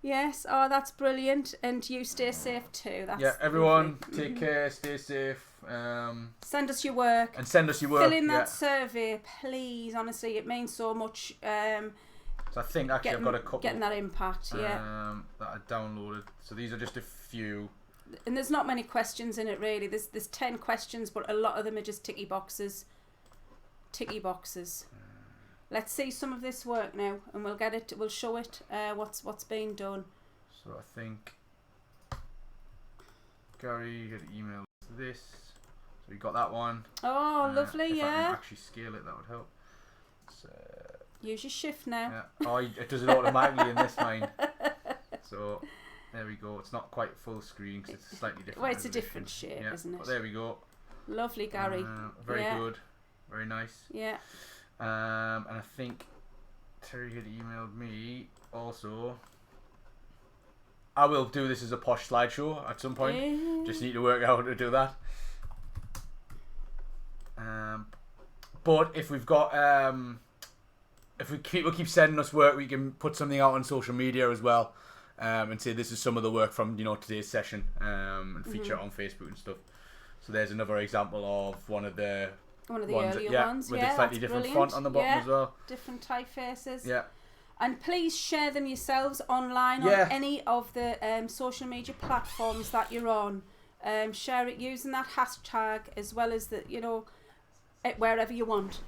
Yes, that's brilliant, and you stay safe too. That's everyone, lovely. take care, stay safe. Send us your work. Fill in that survey, please. Honestly, it means so much. So I think actually I've got a couple. Getting that impact, that I downloaded. So these are just a few. And there's not many questions in it really. There's 10 questions, but a lot of them are just ticky boxes. Let's see some of this work now, and we'll get it. We'll show it what's being done. So I think Gary had emailed this. So we got that one. Oh, lovely! If I yeah. can actually scale it, that would help. So, use your shift now. Yeah. Oh, it does it automatically in this mind. So there we go. It's not quite full screen because it's slightly different. Well, it's a different shape, isn't it? But there we go. Lovely, Gary. Very good. Very nice. Yeah. And I think Terry had emailed me also. I will do this as a posh slideshow at some point. Just need to work out how to do that. But if we've got if people keep sending us work, we can put something out on social media as well, and say this is some of the work from today's session, and feature it on Facebook and stuff. So there's another example of one of the earlier ones, with a slightly different font on the bottom as well. Different typefaces. Yeah. And please share them yourselves online on any of the social media platforms that you're on. Share it using that hashtag as well as wherever you want.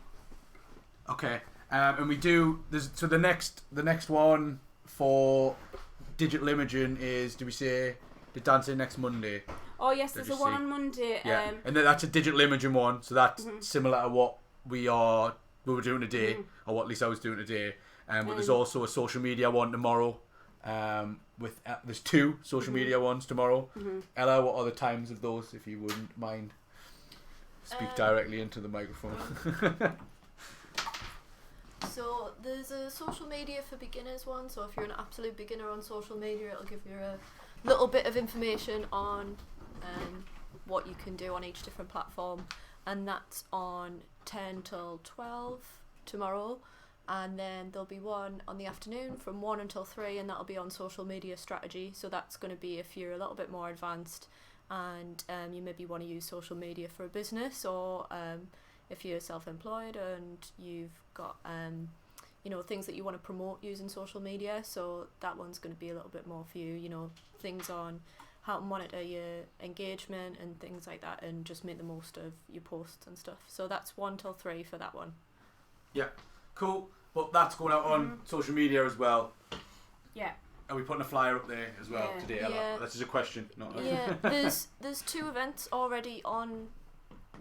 Okay. And we do the next one for digital imaging is, do we say, did Dan say next Monday? Oh yes, there's a one on Monday. Yeah, and that's a digital imaging one, so that's similar to what we were doing today, or what at least I was doing today. But there's also a social media one tomorrow. There's 2 social media ones tomorrow. Ella, what are the times of those, if you wouldn't mind? Speak directly into the microphone. So there's a social media for beginners one. So if you're an absolute beginner on social media, it'll give you a little bit of information on what you can do on each different platform, and that's on 10 till 12 tomorrow. And then there'll be one on the afternoon from 1 until 3, and that'll be on social media strategy. So that's going to be if you're a little bit more advanced and you maybe want to use social media for a business, or if you're self-employed and you've got things that you want to promote using social media. So that one's going to be a little bit more for you, things on how to monitor your engagement and things like that, and just make the most of your posts and stuff. So that's 1 till 3 for that one. Yeah, cool. But that's going out on social media as well. Yeah. Are we putting a flyer up there as well today? Yeah. That's just a question. Not there's 2 events already on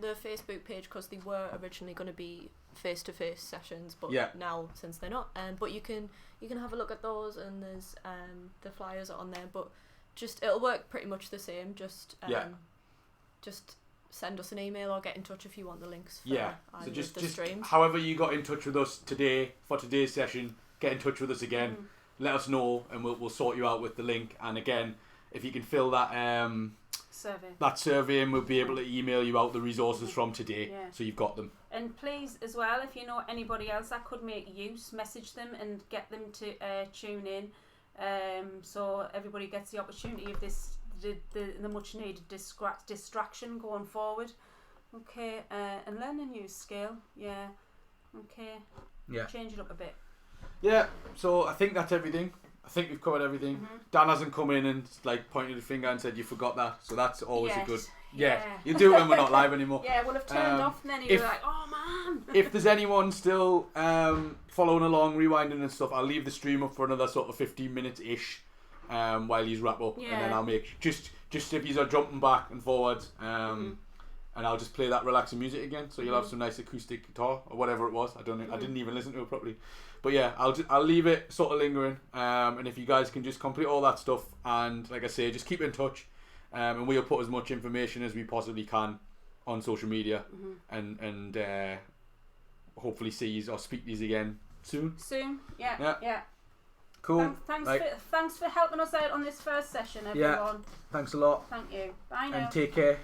the Facebook page because they were originally going to be face-to-face sessions, but Yeah. now since they're not, but you can have a look at those, and there's the flyers are on there, but just it'll work pretty much the same. Just send us an email or get in touch if you want the links for Yeah. either So of just the streams. however you got in touch with us today for today's session, get in touch with us again. Let us know, and we'll sort you out with the link. And again, if you can fill that survey, and we'll be able to email you out the resources from today, so you've got them. And please, as well, if you know anybody else that could make use, message them and get them to tune in, so everybody gets the opportunity of this the much needed distraction going forward. Okay, and learn a new skill. Yeah. Okay. Yeah. Change it up a bit. Yeah. So I think that's everything. I think we've covered everything. Dan hasn't come in and like pointed a finger and said you forgot that, so that's always a good. Yeah, you do it when we're not live anymore. Yeah, we'll have turned off, and then you're like, oh man. If there's anyone still following along, rewinding and stuff, I'll leave the stream up for another sort of 15 minutes ish, while he's wrap up, and then I'll make just if he's jumping back and forwards, and I'll just play that relaxing music again, so you'll have some nice acoustic guitar or whatever it was. I didn't even listen to it properly, but yeah, I'll leave it sort of lingering, and if you guys can just complete all that stuff, and like I say, just keep in touch, and we'll put as much information as we possibly can on social media, and hopefully see you or speak to you again soon. Yeah. Cool. Thanks for helping us out on this first session, everyone. Thanks a lot. Thank you. Bye now. And take care.